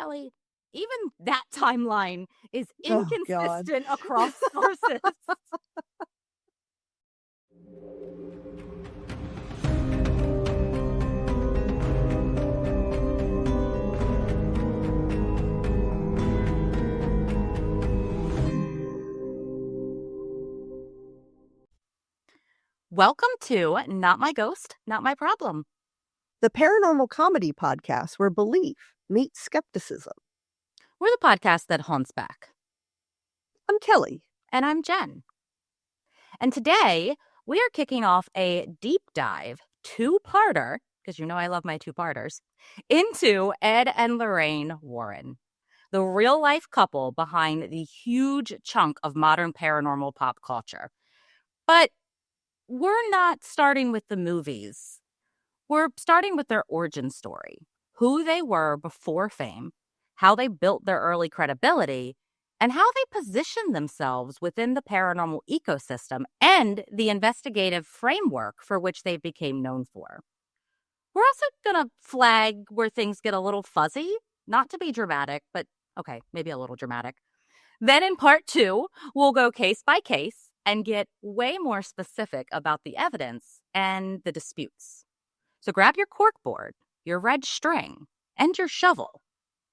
Kelly, even that timeline is Oh, God. inconsistent across sources. Welcome to Not My Ghost, Not My Problem. The paranormal comedy podcast where belief meets skepticism. We're the podcast that haunts back. I'm Kelly. And I'm Jen. And today, we are kicking off a deep dive, two-parter, because you know I love my two-parters, into Ed and Lorraine Warren, the real-life couple behind the huge chunk of modern paranormal pop culture. But we're not starting with the movies. We're starting with their origin story, who they were before fame, how they built their early credibility, and how they positioned themselves within the paranormal ecosystem and the investigative framework for which they became known for. We're also going to flag where things get a little fuzzy, not to be dramatic, but okay, maybe a little dramatic. Then in part 2, we'll go case by case and get way more specific about the evidence and the disputes. So grab your corkboard, your red string, and your shovel,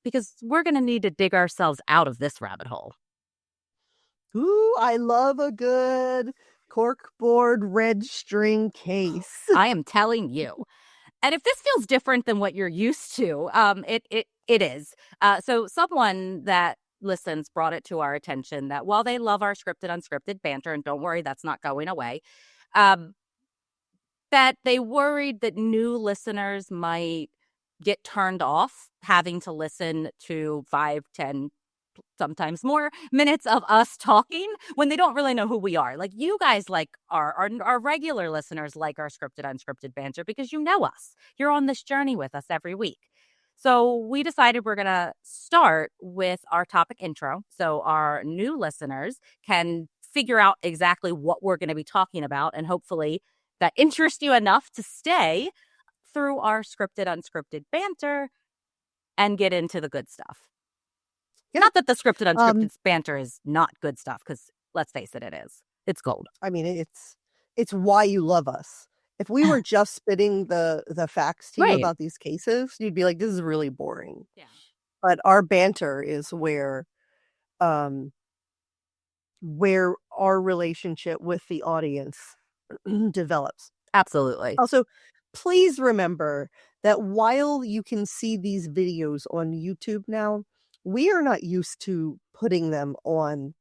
because we're going to need to dig ourselves out of this rabbit hole. Ooh, I love a good corkboard red string case. I am telling you. And if this feels different than what you're used to, it is. So someone that listens brought it to our attention that while they love our scripted, unscripted banter, and don't worry, that's not going away, that they worried that new listeners might get turned off having to listen to 5, 10, sometimes more minutes of us talking when they don't really know who we are. Like, you guys like our regular listeners like our scripted, unscripted banter because you know us. You're on this journey with us every week. So we decided we're going to start with our topic intro so our new listeners can figure out exactly what we're going to be talking about, and hopefully that interests you enough to stay through our scripted, unscripted banter and get into the good stuff. Yeah. Not that the scripted, unscripted banter is not good stuff, because let's face it, it is. It's gold. I mean, it's why you love us. If we were just spitting the facts to you about these cases, you'd be like, this is really boring. Yeah. But our banter is where our relationship with the audience develops. Absolutely. Also, please remember that while you can see these videos on YouTube now, we are not used to putting them on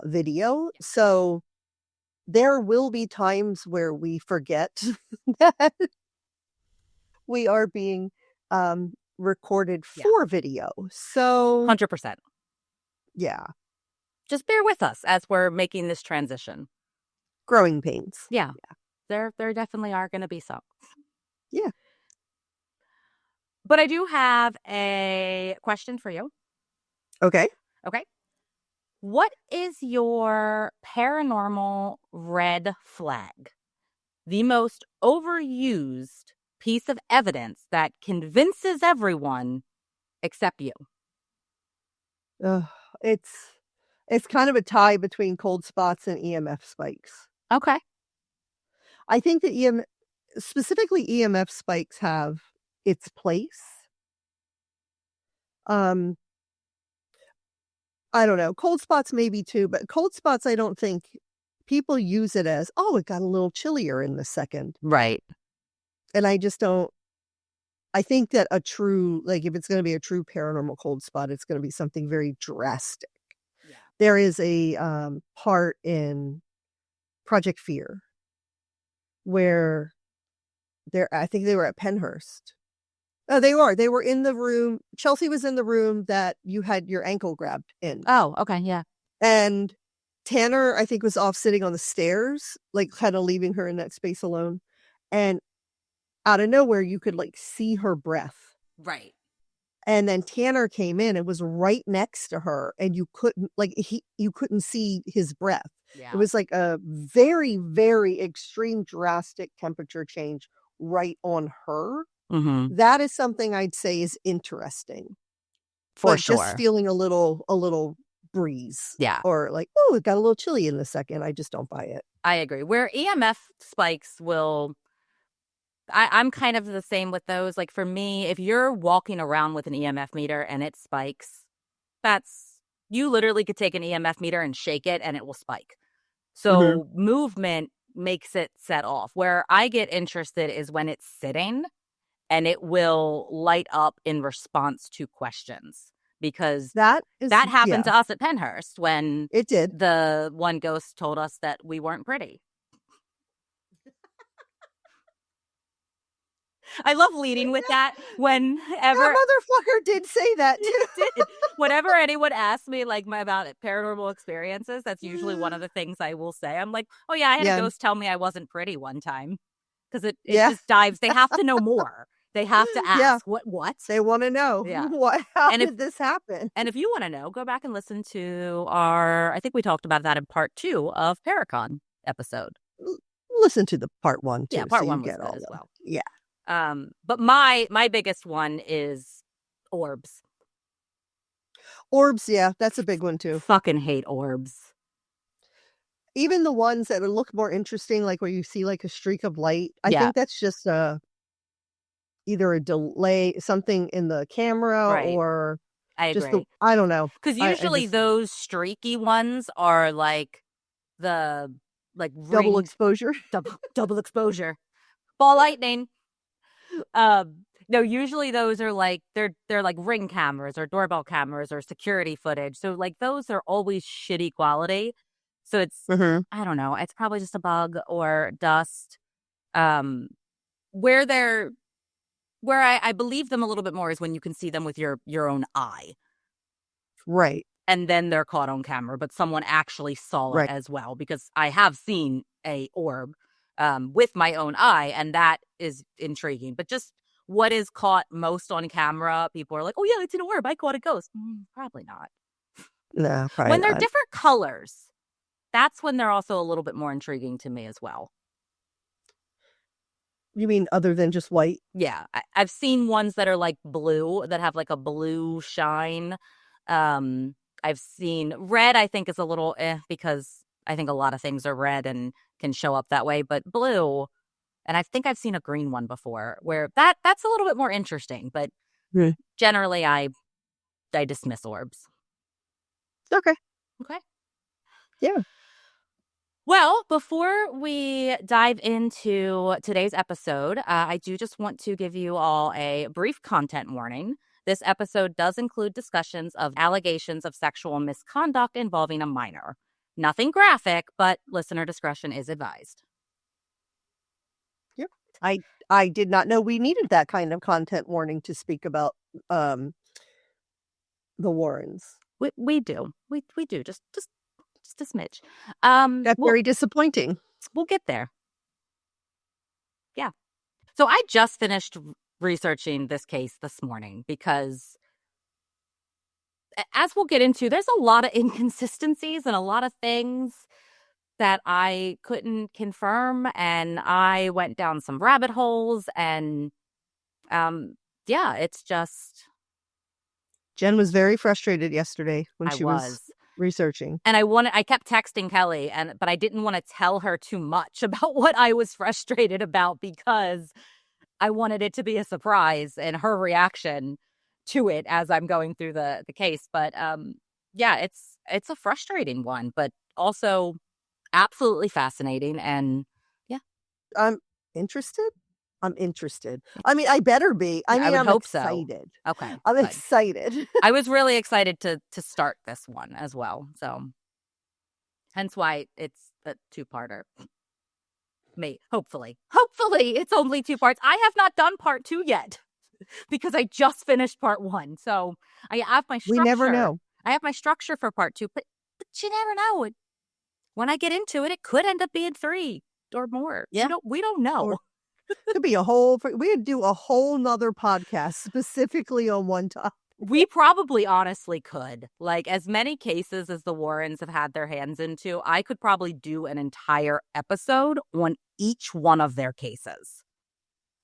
video. So there will be times where we forget that we are being recorded for video. So 100%. Yeah. Just bear with us as we're making this transition. Growing pains. Yeah. There definitely are going to be some. Yeah. But I do have a question for you. Okay. What is your paranormal red flag? The most overused piece of evidence that convinces everyone except you. It's kind of a tie between cold spots and EMF spikes. Okay. I think that specifically EMF spikes have its place. I don't know. Cold spots maybe too, but cold spots, I don't think people use it as, oh, it got a little chillier in the second. Right. And I just don't. I think that if it's going to be a true paranormal cold spot, it's going to be something very drastic. Yeah. There is a part in Project Fear where I think they were at Pennhurst. Oh, they were in the room. Chelsea was in the room that you had your ankle grabbed in. Oh, okay, yeah. And Tanner, I think, was off sitting on the stairs, like kind of leaving her in that space alone. And out of nowhere, you could see her breath. Right. And then Tanner came in and was right next to her, and you couldn't see his breath. Yeah. It was like a very, very extreme, drastic temperature change right on her. Mm-hmm. That is something I'd say is interesting. For but just sure. feeling a little breeze. Yeah. Or like, oh, it got a little chilly in a second. I just don't buy it. I agree. Where EMF spikes will, I'm kind of the same with those. Like for me, if you're walking around with an EMF meter and it spikes, you literally could take an EMF meter and shake it and it will spike. Mhm. So movement makes it set off. Where I get interested is when it's sitting and it will light up in response to questions, because That is, that happened yeah, to us at Penhurst when it did. the one ghost told us that we weren't pretty. I love leading with that That whenever motherfucker did say that too. it did. Whenever anyone asks me like about paranormal experiences, that's usually one of the things I will say. I'm like, oh yeah, I had a Yeah. ghost tell me I wasn't pretty one time, because it Yeah. just dives. They have to know more. They have to Yeah. ask what. They want to know Yeah. how And if did this happen? and if you want to know, go back and listen to our. I think we talked about that in part 2 of Paracon episode. Listen to the part 1 too, Yeah, part so you 1 was get good all as the, well. yeah. But my biggest one is orbs. Orbs, yeah, that's a big one too. Fucking hate orbs. Even the ones that look more interesting, like where you see like a streak of light, I Yeah, think that's just either a delay, something in the camera, right. or I just agree. I don't know. Because I usually just, those streaky ones are like the double ring exposure. double exposure ball lightning. No, usually those are like they're like ring cameras or doorbell cameras or security footage. So like those are always shitty quality. So it's, Mhm. I don't know, it's probably just a bug or dust. Um, where they're where I believe them a little bit more is when you can see them with your own eye. Right. And then they're caught on camera, but someone actually saw it Right. as well, because I have seen a orb with my own eye, and that is intriguing. But just what is caught most on camera, people are like, oh yeah, it's an orb, I caught a ghost. Probably not. No, probably When they're not. different colors, that's when they're also a little bit more intriguing to me as well. You mean other than just white? Yeah, I've seen ones that are like blue, that have like a blue shine. Um, I've seen red, I think is a little because I think a lot of things are red and can show up that way, but blue, and I think I've seen a green one before where that's a little bit more interesting, but Hmm. generally I dismiss orbs. Okay. Okay. Yeah. Well, before we dive into today's episode, I do just want to give you all a brief content warning. This episode does include discussions of allegations of sexual misconduct involving a minor. Nothing graphic, but listener discretion is advised. Yep. I did not know we needed that kind of content warning to speak about um the Warrens. We do. We do. Just a smidge. That's We'll very disappointing. we'll get there. Yeah. So I just finished researching this case this morning because, as we'll get into, there's a lot of inconsistencies and a lot of things that I couldn't confirm, and I went down some rabbit holes, and yeah, it's just, Jen was very frustrated yesterday when I she was was. researching. And I kept texting Kelly, but I didn't want to tell her too much about what I was frustrated about, because I wanted it to be a surprise and her reaction to it as I'm going through the case. But yeah, it's a frustrating one, but also absolutely fascinating. And yeah, I'm interested. I'm interested. I mean, I better be. I I mean, would I'm hope so. excited. Okay, I'm good. excited. I was really excited to start this one as well. So hence why it's a two-parter. Hopefully it's only 2 parts. I have not done part 2 yet because I just finished part 1. So I have my structure. We never know. I have my structure for part 2, but you never know. When I get into it, it could end up being 3 or more. Yeah. We don't know. Or could be we would do a whole nother podcast specifically on one topic. We probably honestly could. Like, as many cases as the Warrens have had their hands into, I could probably do an entire episode on each one of their cases.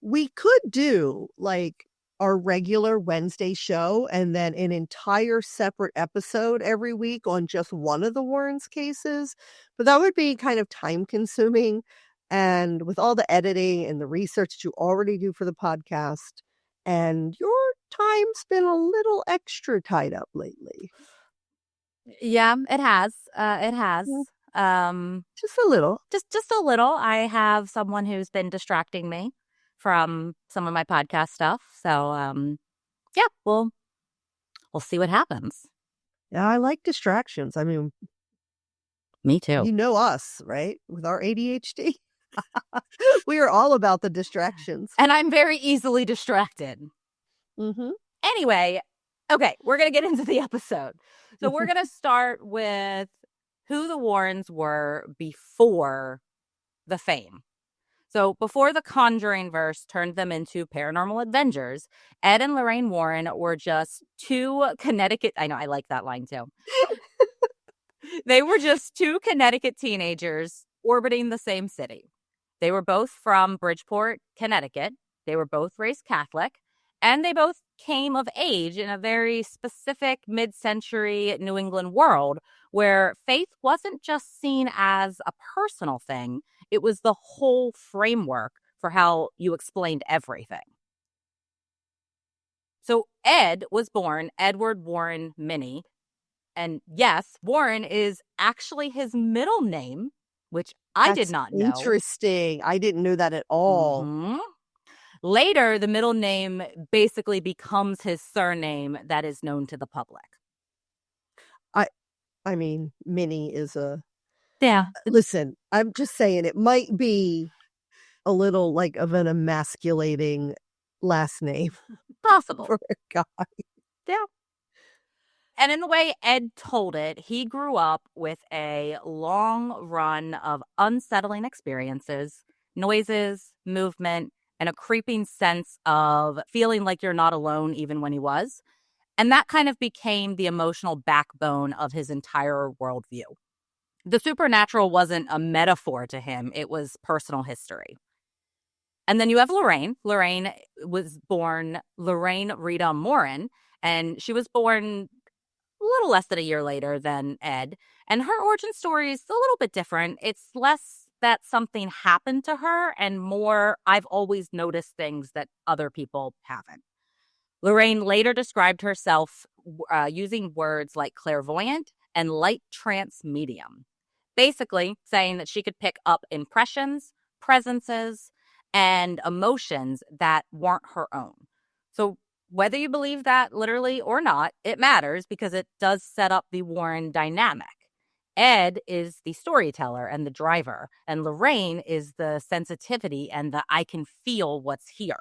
We could do like our regular Wednesday show and then an entire separate episode every week on just one of the Warrens cases. But that would be kind of time consuming. And with all the editing and the research that you already do for the podcast, and your time's been a little extra tied up lately. Yeah, it has. It has. Just a little. Just a little. I have someone who's been distracting me from some of my podcast stuff. So, yeah, we'll see what happens. Yeah, I like distractions. I mean, me too. You know us, right? With our ADHD. We are all about the distractions. And I'm very easily distracted. Mm-hmm. Anyway, okay, we're going to get into the episode. So we're going to start with who the Warrens were before the fame. So before the Conjuring verse turned them into paranormal Avengers, Ed and Lorraine Warren were just two Connecticut... I know, I like that line too. They were just two Connecticut teenagers orbiting the same city. They were both from Bridgeport, Connecticut. They were both raised Catholic, and they both came of age in a very specific mid-century New England world where faith wasn't just seen as a personal thing. It was the whole framework for how you explained everything. So Ed was born Edward Warren Minnie. And yes, Warren is actually his middle name, which I did not know. Interesting. I didn't know that at all. Mm-hmm. Later, the middle name basically becomes his surname that is known to the public. I mean, Minnie is a... Yeah. Listen, I'm just saying it might be a little like of an emasculating last name. Possible. For a guy. Yeah. And in the way Ed told it, he grew up with a long run of unsettling experiences, noises, movement, and a creeping sense of feeling like you're not alone even when he was. And that kind of became the emotional backbone of his entire worldview. The supernatural wasn't a metaphor to him. It was personal history. And then you have Lorraine. Lorraine was born Lorraine Rita Morin, and she was born a little less than a year later than Ed. And her origin story is a little bit different. It's less that something happened to her and more I've always noticed things that other people haven't. Lorraine later described herself using words like clairvoyant and light trance medium, basically saying that she could pick up impressions, presences, and emotions that weren't her own. So whether you believe that literally or not, it matters because it does set up the Warren dynamic. Ed is the storyteller and the driver, and Lorraine is the sensitivity and the I can feel what's here.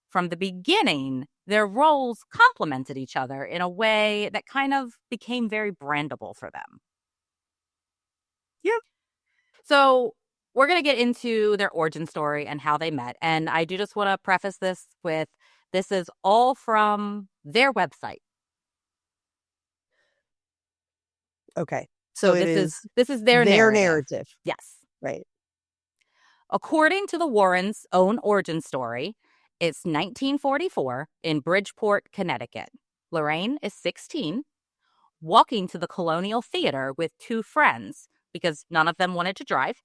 From the beginning, their roles complemented each other in a way that kind of became very brandable for them. Yeah. So we're going to get into their origin story and how they met. And I do just want to preface this with this is all from their website. Okay. So this is their narrative. Yes. Right. According to the Warrens' own origin story, it's 1944 in Bridgeport, Connecticut. Lorraine is 16, walking to the Colonial Theater with two friends because none of them wanted to drive.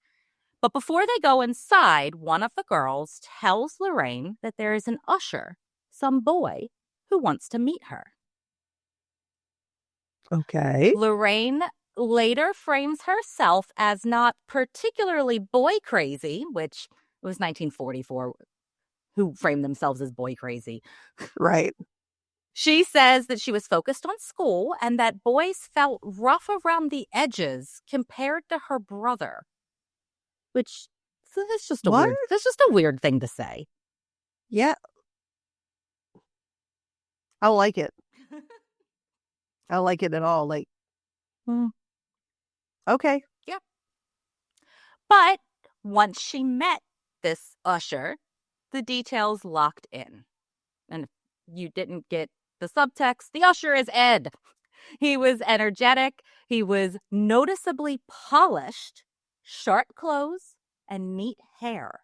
But before they go inside, one of the girls tells Lorraine that there is an usher, some boy, who wants to meet her. Okay. Lorraine later frames herself as not particularly boy crazy, which was 1944. Who framed themselves as boy crazy. Right. She says that she was focused on school and that boys felt rough around the edges compared to her brother. Which, so that's just a weird thing to say. Yeah. I don't like it. I don't like it at all. Like, okay. Yeah. But once she met this usher, the details locked in. And if you didn't get the subtext, the usher is Ed. He was energetic. He was noticeably polished, sharp clothes, and neat hair.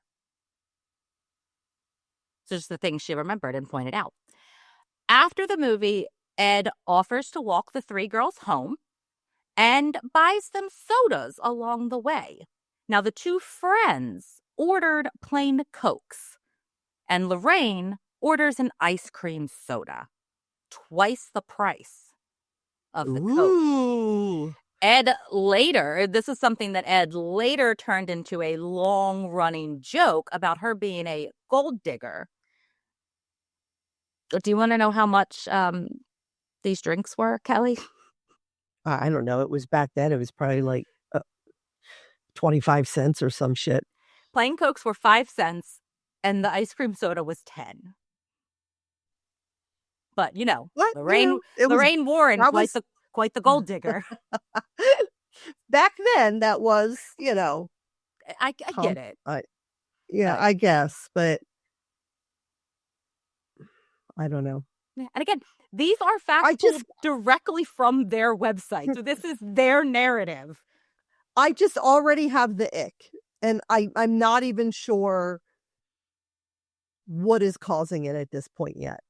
So just the things she remembered and pointed out. After the movie, Ed offers to walk the three girls home and buys them sodas along the way. Now, the two friends ordered plain Cokes, and Lorraine orders an ice cream soda, twice the price of the Coke. Ooh. This is something that Ed later turned into a long-running joke about her being a gold digger. Do you want to know how much these drinks were, Kelly? I don't know. It was back then. It was probably like 25 cents or some shit. Plain Cokes were 5 cents, and the ice cream soda was 10. But, What? Lorraine Warren, quite the gold digger. Back then, that was, I get it. I guess, but I don't know. And again, these are facts pulled directly from their website. So this is their narrative. I just already have the ick. And I'm not even sure what is causing it at this point yet.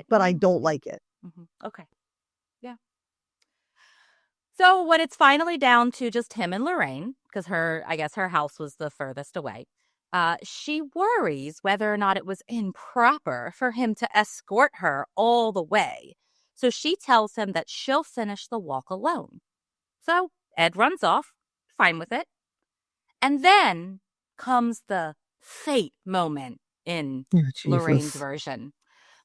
But I don't like it. Mm-hmm. Okay. Yeah. So when it's finally down to just him and Lorraine, because her house was the furthest away, she worries whether or not it was improper for him to escort her all the way. So she tells him that she'll finish the walk alone. So Ed runs off, fine with it. And then comes the fate moment in Lorraine's version.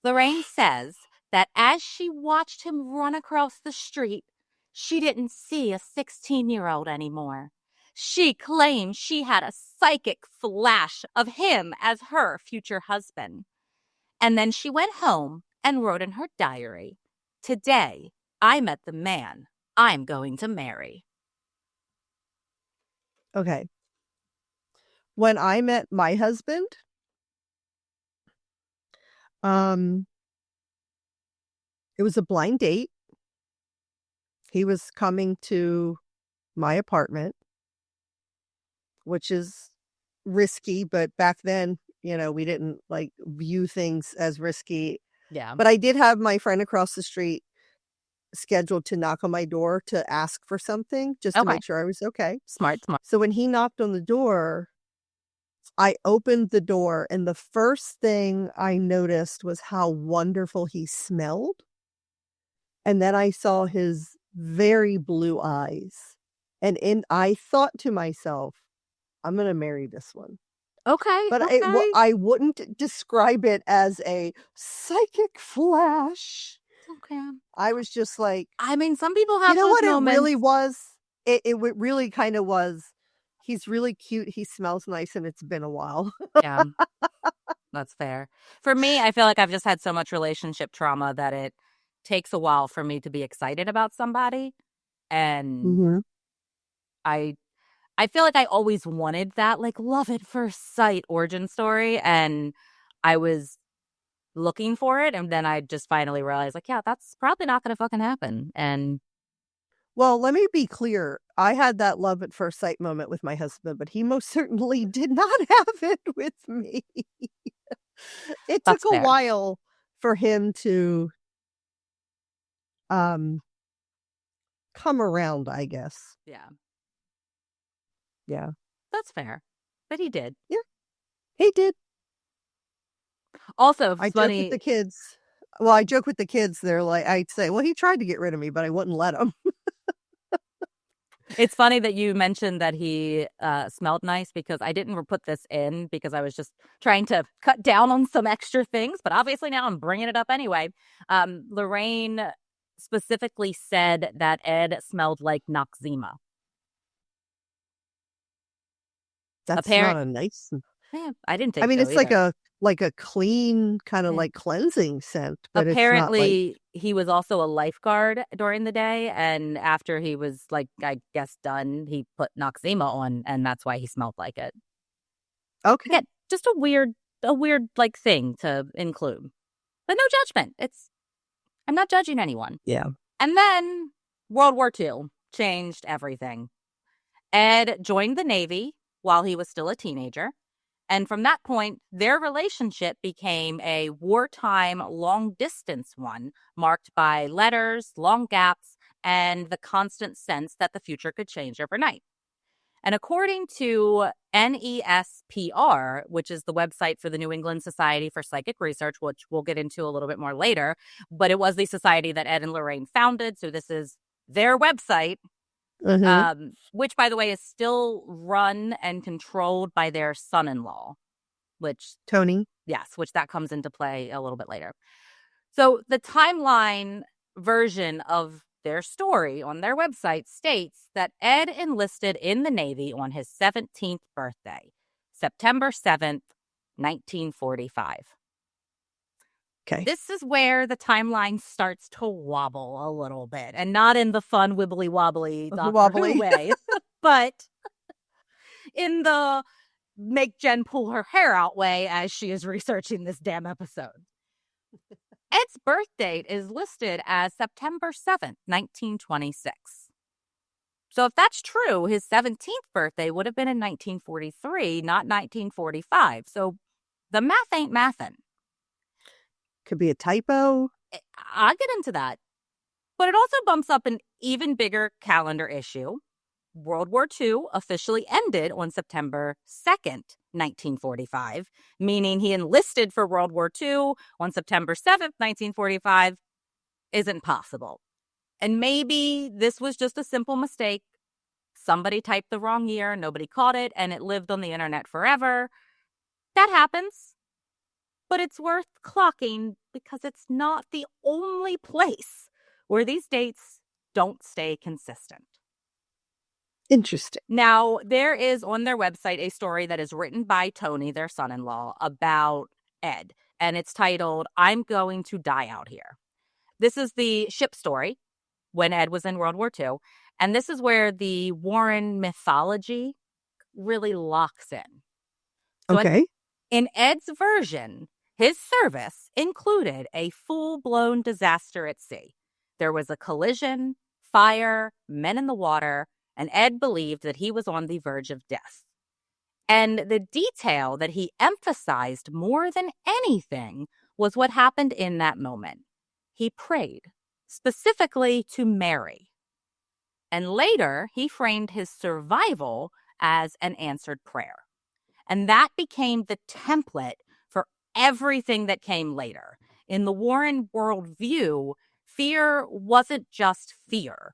Lorraine says that as she watched him run across the street, she didn't see a 16-year-old anymore. She claimed she had a psychic flash of him as her future husband. And then she went home and wrote in her diary, "Today, I met the man I'm going to marry." Okay. When I met my husband, it was a blind date. He was coming to my apartment, which is risky, but back then, we didn't view things as risky. Yeah. But I did have my friend across the street scheduled to knock on my door to ask for something just to make sure I was okay. Smart. So when he knocked on the door, I opened the door, and the first thing I noticed was how wonderful he smelled. And then I saw his very blue eyes. And I thought to myself, I'm going to marry this one. Okay. But I wouldn't describe it as a psychic flash. Okay. I was just like, some people have those what moments. It really was? It really kind of was. He's really cute. He smells nice, and it's been a while. Yeah, that's fair. For me, I feel like I've just had so much relationship trauma that it takes a while for me to be excited about somebody. And I feel like I always wanted that, love at first sight origin story. And I was looking for it. And then I just finally realized, yeah, that's probably not going to fucking happen. And well, let me be clear. I had that love at first sight moment with my husband, but he most certainly did not have it with me. It took a while for him to come around, I guess. Yeah. Yeah. That's fair. But he did. Yeah. He did. Also, I joke with the kids. Well, I joke with the kids. They're like, I'd say, well, he tried to get rid of me, but I wouldn't let him. It's funny that you mentioned that he smelled nice, because I didn't put this in because I was just trying to cut down on some extra things. But obviously now I'm bringing it up anyway. Lorraine specifically said that Ed smelled like Noxzema. That's not a nice. Yeah, I didn't think. It's either. like a clean kind of cleansing scent. But apparently, it's not he was also a lifeguard during the day, and after he was I guess done, he put Noxzema on, and that's why he smelled like it. Okay, again, just a weird thing to include, but no judgment. I'm not judging anyone. Yeah. And then World War II changed everything. Ed joined the Navy while he was still a teenager. And from that point, their relationship became a wartime long-distance one, marked by letters, long gaps, and the constant sense that the future could change overnight. And according to NESPR, which is the website for the New England Society for Psychic Research, which we'll get into a little bit more later, but it was the society that Ed and Lorraine founded. So this is their website, which, by the way, is still run and controlled by their son-in-law, which Tony. Yes, which that comes into play a little bit later. So the timeline version of their story on their website states that Ed enlisted in the Navy on his 17th birthday, September 7th, 1945. Okay. This is where the timeline starts to wobble a little bit, and not in the fun wibbly wobbly Doctor Who way, but in the make Jen pull her hair out way as she is researching this damn episode. Ed's birth date is listed as September 7th, 1926. So if that's true, his 17th birthday would have been in 1943, not 1945. So the math ain't mathin'. Could be a typo. I'll get into that. But it also bumps up an even bigger calendar issue. World War II officially ended on September 2nd, 1945, meaning he enlisted for World War II on September 7th, 1945, isn't possible. And maybe this was just a simple mistake. Somebody typed the wrong year, nobody caught it, and it lived on the internet forever. That happens. But it's worth clocking because it's not the only place where these dates don't stay consistent. Interesting. Now, there is on their website a story that is written by Tony, their son-in-law, about Ed. And it's titled, I'm Going to Die Out Here. This is the ship story when Ed was in World War II. And this is where the Warren mythology really locks in. So okay. In Ed's version, his service included a full-blown disaster at sea. There was a collision, fire, men in the water, and Ed believed that he was on the verge of death. And the detail that he emphasized more than anything was what happened in that moment. He prayed, specifically to Mary. And later, he framed his survival as an answered prayer. And that became the template for everything that came later. In the Warren worldview, fear wasn't just fear.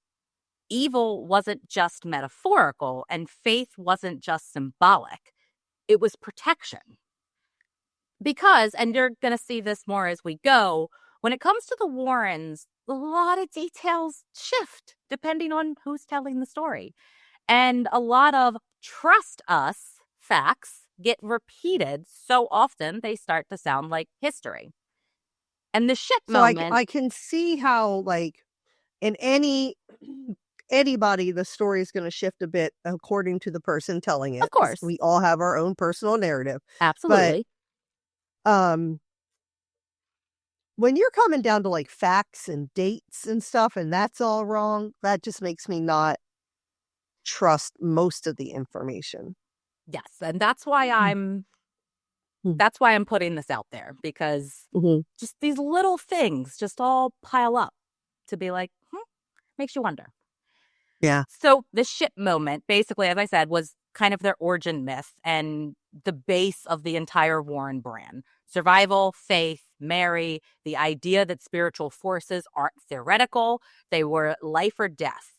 Evil wasn't just metaphorical, and faith wasn't just symbolic. It was protection. Because, and you're going to see this more as we go, when it comes to the Warrens, a lot of details shift depending on who's telling the story. And a lot of trust us facts get repeated so often they start to sound like history. And the ship moment... I can see how, like, in anybody, the story is going to shift a bit according to the person telling it. Of course. We all have our own personal narrative. Absolutely. But when you're coming down to like facts and dates and stuff and that's all wrong, that just makes me not trust most of the information. Yes, and that's why I'm putting this out there, because just these little things just all pile up to be like, makes you wonder. Yeah. So the ship moment, basically, as I said, was kind of their origin myth and the base of the entire Warren brand. Survival, faith, Mary, the idea that spiritual forces aren't theoretical, they were life or death.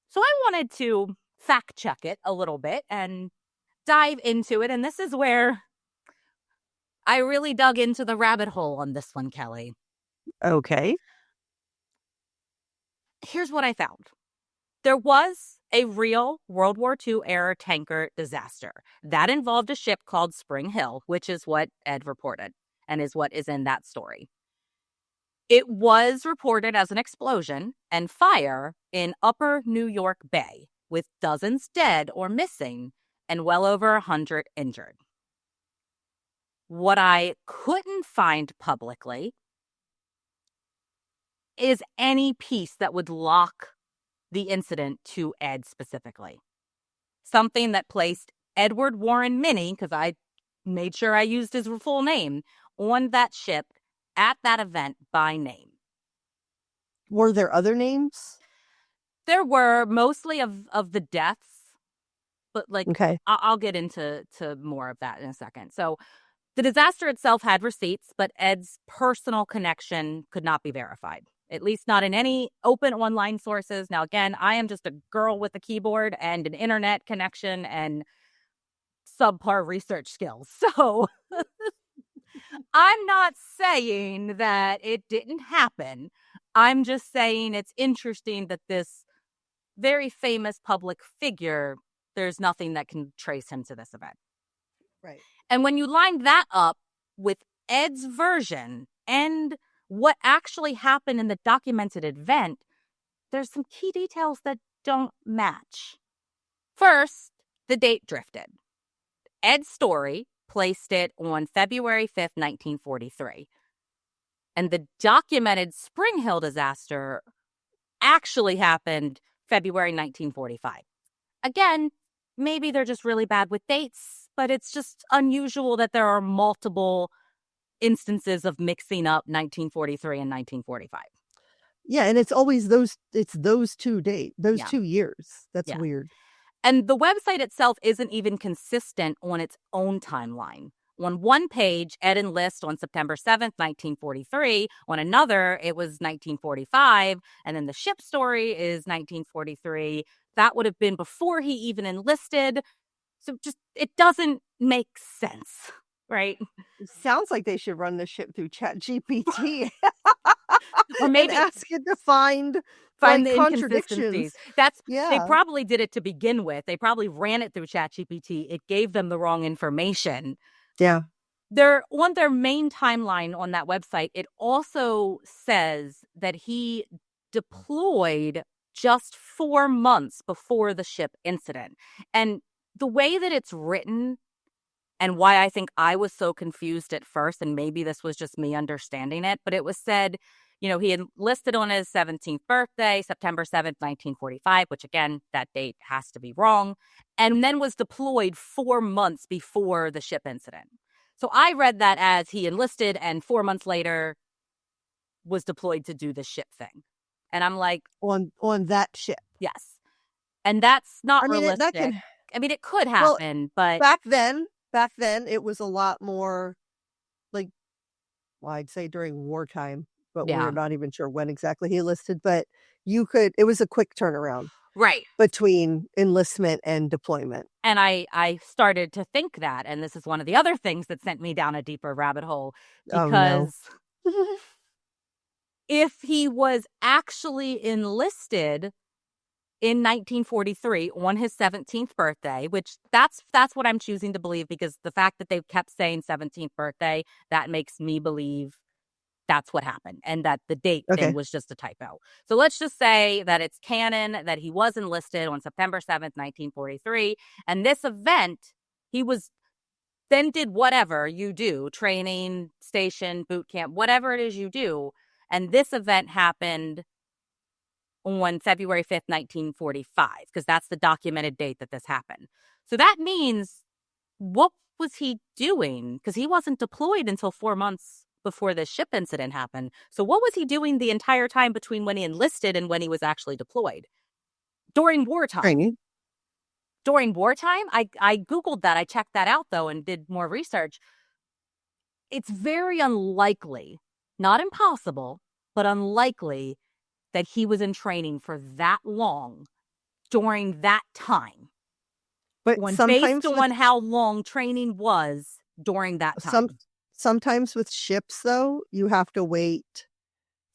So I wanted to fact check it a little bit and dive into it. And this is where I really dug into the rabbit hole on this one, Kelly. Okay. Here's what I found. There was a real World War II era tanker disaster that involved a ship called Spring Hill, which is what Ed reported and is what is in that story. It was reported as an explosion and fire in Upper New York Bay, with dozens dead or missing and well over 100 injured. What I couldn't find publicly is any piece that would lock the incident to Ed specifically. Something that placed Edward Warren Minnie, because I made sure I used his full name on that ship at that event by name. Were there other names? There were mostly of the deaths, but like Okay. I'll get into more of that in a second. So the disaster itself had receipts, but Ed's personal connection could not be verified, at least not in any open online sources. Now, again, I am just a girl with a keyboard and an internet connection and subpar research skills. So I'm not saying that it didn't happen. I'm just saying it's interesting that this very famous public figure, there's nothing that can trace him to this event. Right. And when you line that up with Ed's version and what actually happened in the documented event, there's some key details that don't match. First, the date drifted. Ed's story placed it on February 5th, 1943. And the documented Spring Hill disaster actually happened February 1945. Again, maybe they're just really bad with dates, but it's just unusual that there are multiple instances of mixing up 1943 and 1945. Yeah, and it's always those 2 Yeah. 2 years. That's Yeah. weird. And the website itself isn't even consistent on its own timeline. On one page, Ed enlists on September 7th, 1943. On another, it was 1945. And then the ship story is 1943. That would have been before he even enlisted. So just, it doesn't make sense, right? It sounds like they should run the ship through ChatGPT Or maybe and ask it to find the contradictions. inconsistencies. They Yeah. probably did it to begin with. They probably ran it through ChatGPT. It gave them the wrong information. Yeah. They're on their main timeline on that website. It also says that he deployed just 4 months before the ship incident. And the way that it's written and why I think I was so confused at first, and maybe this was just me understanding it, but it was said, he enlisted on his 17th birthday, September 7th, 1945, which again, that date has to be wrong, and then was deployed 4 months before the ship incident. So I read that as he enlisted and 4 months later was deployed to do the ship thing. And I'm like, On that ship. yes. And that's not I mean, realistic. It could happen, but back then it was a lot more like, well, I'd say during wartime, but Yeah. we're not even sure when exactly he enlisted, but it was a quick turnaround right. between enlistment and deployment. And I started to think that, and this is one of the other things that sent me down a deeper rabbit hole, because if he was actually enlisted in 1943 on his 17th birthday, which that's what I'm choosing to believe, because the fact that they kept saying 17th birthday, that makes me believe that's what happened and that the date thing was just a typo. So let's just say that it's canon that he was enlisted on September 7th, 1943. And this event, he was then did whatever you do, training, station, boot camp, whatever it is you do. And this event happened on February 5th, 1945, because that's the documented date that this happened. So that means, what was he doing? Because he wasn't deployed until 4 months before the ship incident happened. So what was he doing the entire time between when he enlisted and when he was actually deployed? During wartime. Training. During wartime? I Googled that. I checked that out, though, and did more research. It's very unlikely, not impossible, but unlikely that he was in training for that long during that time. But based on how long training was during that time. Sometimes with ships, though, you have to wait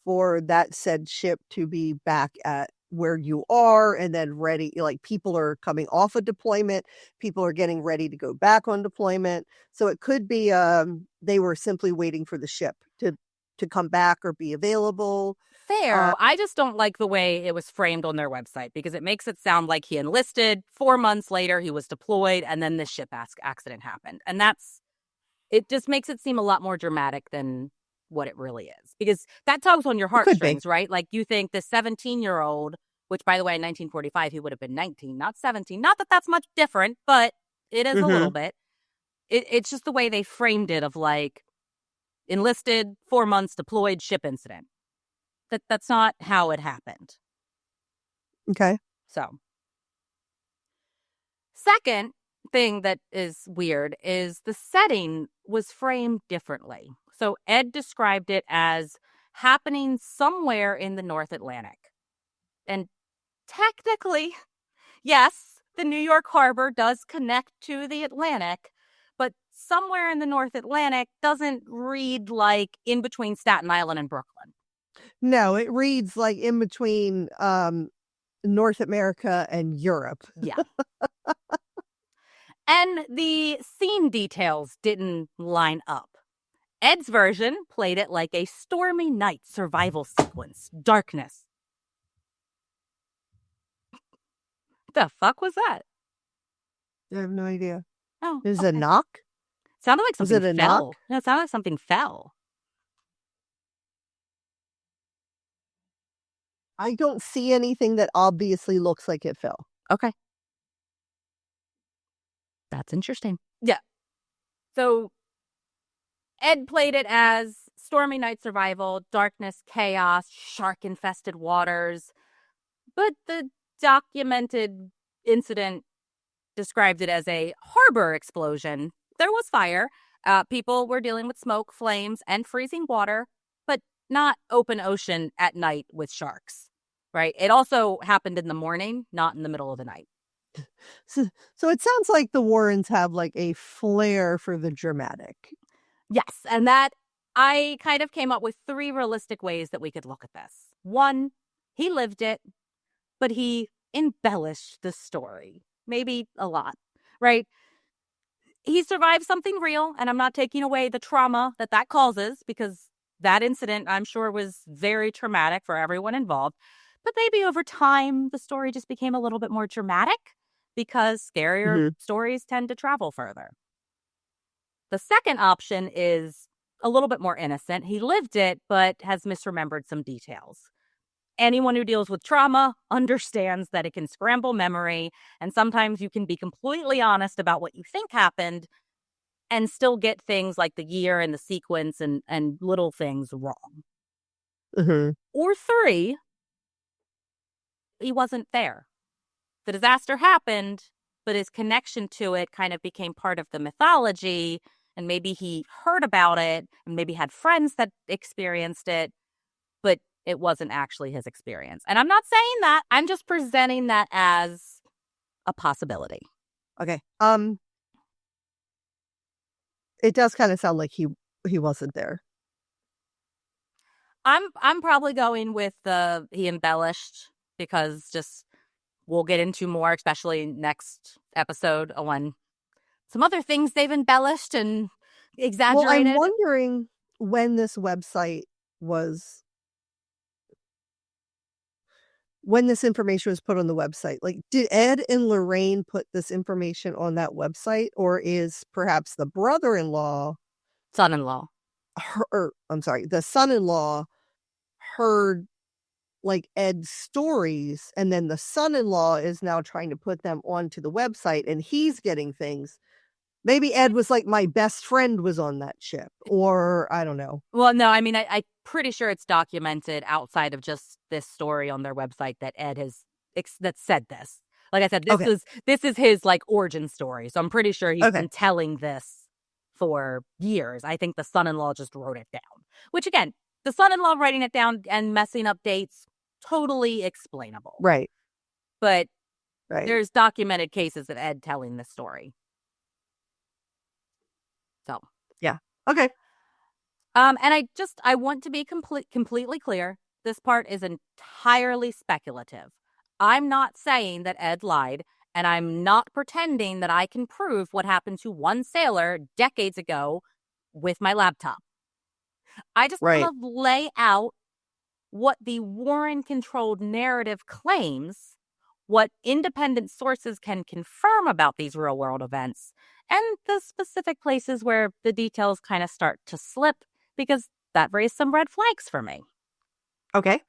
for that said ship to be back at where you are and then ready. Like, people are coming off a deployment, people are getting ready to go back on deployment. So it could be they were simply waiting for the ship to come back or be available. Fair. I just don't like the way it was framed on their website, because it makes it sound like he enlisted, 4 months later he was deployed, and then the ship accident happened. And it just makes it seem a lot more dramatic than what it really is, because that tugs on your heartstrings, right? Like, you think this 17-year-old, which, by the way, in 1945, he would have been 19, not 17. Not that that's much different, but it is a little bit. It's just the way they framed it of like enlisted, 4 months, deployed, ship incident. That's not how it happened. Okay. So, second thing that is weird is the setting was framed differently. So Ed described it as happening somewhere in the North Atlantic. And technically, yes, the New York harbor does connect to the Atlantic, but somewhere in the North Atlantic doesn't read like in between Staten Island and Brooklyn. No, it reads like in between North America and Europe. Yeah. And the scene details didn't line up. Ed's version played it like a stormy night survival sequence. Darkness. The fuck was that? I have no idea. Oh, Is okay. it a knock? Sounded like Was something it a fell. knock? No, it sounded like something fell. I don't see anything that obviously looks like it fell. Okay. That's interesting. Yeah. So Ed played it as stormy night survival, darkness, chaos, shark-infested waters. But the documented incident described it as a harbor explosion. There was fire. People were dealing with smoke, flames, and freezing water, but not open ocean at night with sharks, right? It also happened in the morning, not in the middle of the night. So it sounds like the Warrens have like a flair for the dramatic. Yes, and that I kind of came up with 3 realistic ways that we could look at this. 1, he lived it, but he embellished the story. Maybe a lot, right? He survived something real, and I'm not taking away the trauma that causes, because that incident, I'm sure, was very traumatic for everyone involved. But maybe over time, the story just became a little bit more dramatic because scarier stories tend to travel further. The second option is a little bit more innocent. He lived it, but has misremembered some details. Anyone who deals with trauma understands that it can scramble memory, and sometimes you can be completely honest about what you think happened and still get things like the year and the sequence and little things wrong. Mm-hmm. Or 3, he wasn't there. The disaster happened, but his connection to it kind of became part of the mythology, and maybe he heard about it and maybe had friends that experienced it, but it wasn't actually his experience. And I'm not saying that. I'm just presenting that as a possibility. Okay. It does kind of sound like he wasn't there. I'm probably going with he embellished, because just we'll get into more, especially next episode, on some other things they've embellished and exaggerated. Well, I'm wondering when this website was, when this information was put on the website. Like, did Ed and Lorraine put this information on that website, or is perhaps the brother-in-law, son-in-law, the son-in-law heard like Ed's stories, and then the son-in-law is now trying to put them onto the website, and he's getting things. Maybe Ed was like, my best friend was on that ship, or I don't know. Well, no, I mean, I'm pretty sure it's documented outside of just this story on their website that Ed has that said this. Like I said, this is his like origin story. So I'm pretty sure he's been telling this for years. I think the son-in-law just wrote it down, which again, the son-in-law writing it down and messing up dates, totally explainable. Right. But there's documented cases of Ed telling this story. So, yeah. Okay. And I want to be completely clear. This part is entirely speculative. I'm not saying that Ed lied, and I'm not pretending that I can prove what happened to one sailor decades ago with my laptop. I just want to lay out what the Warren-controlled narrative claims, what independent sources can confirm about these real-world events, and the specific places where the details kind of start to slip, because that raised some red flags for me. Okay.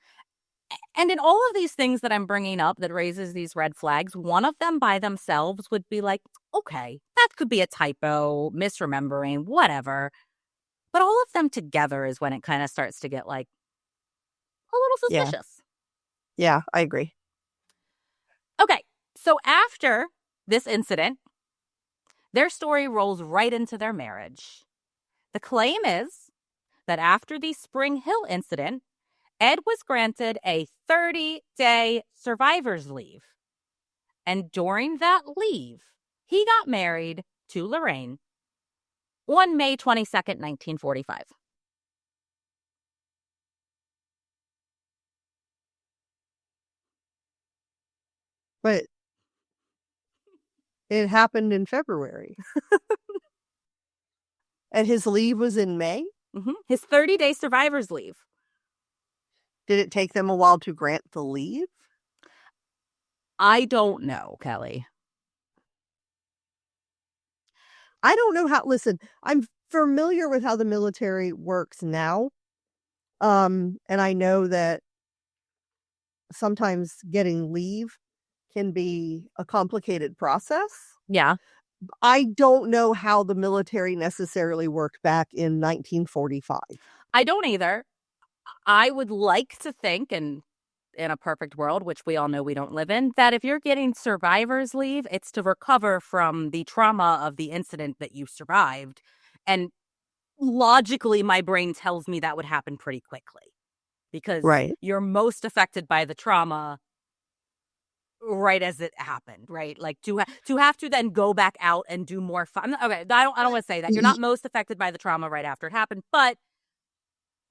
And in all of these things that I'm bringing up that raises these red flags, one of them by themselves would be like, okay, that could be a typo, misremembering, whatever. But all of them together is when it kind of starts to get like a little suspicious. Yeah, I agree. Okay, so after this incident, their story rolls right into their marriage. The claim is that after the Spring Hill incident, Ed was granted a 30-day survivor's leave. And during that leave, he got married to Lorraine on May 22nd, 1945. But it happened in February. And his leave was in May? Mm-hmm. His 30-day survivor's leave. Did it take them a while to grant the leave? I don't know, Kelly. I don't know how. Listen, I'm familiar with how the military works now. And I know that sometimes getting leave can be a complicated process. Yeah. I don't know how the military necessarily worked back in 1945. I don't either. I would like to think, and in a perfect world, which we all know we don't live in, that if you're getting survivor's leave, it's to recover from the trauma of the incident that you survived. And logically, my brain tells me that would happen pretty quickly because you're most affected by the trauma right as it happened, right? Like to have to then go back out and do more fun. Okay, I don't want to say that you're not most affected by the trauma right after it happened, but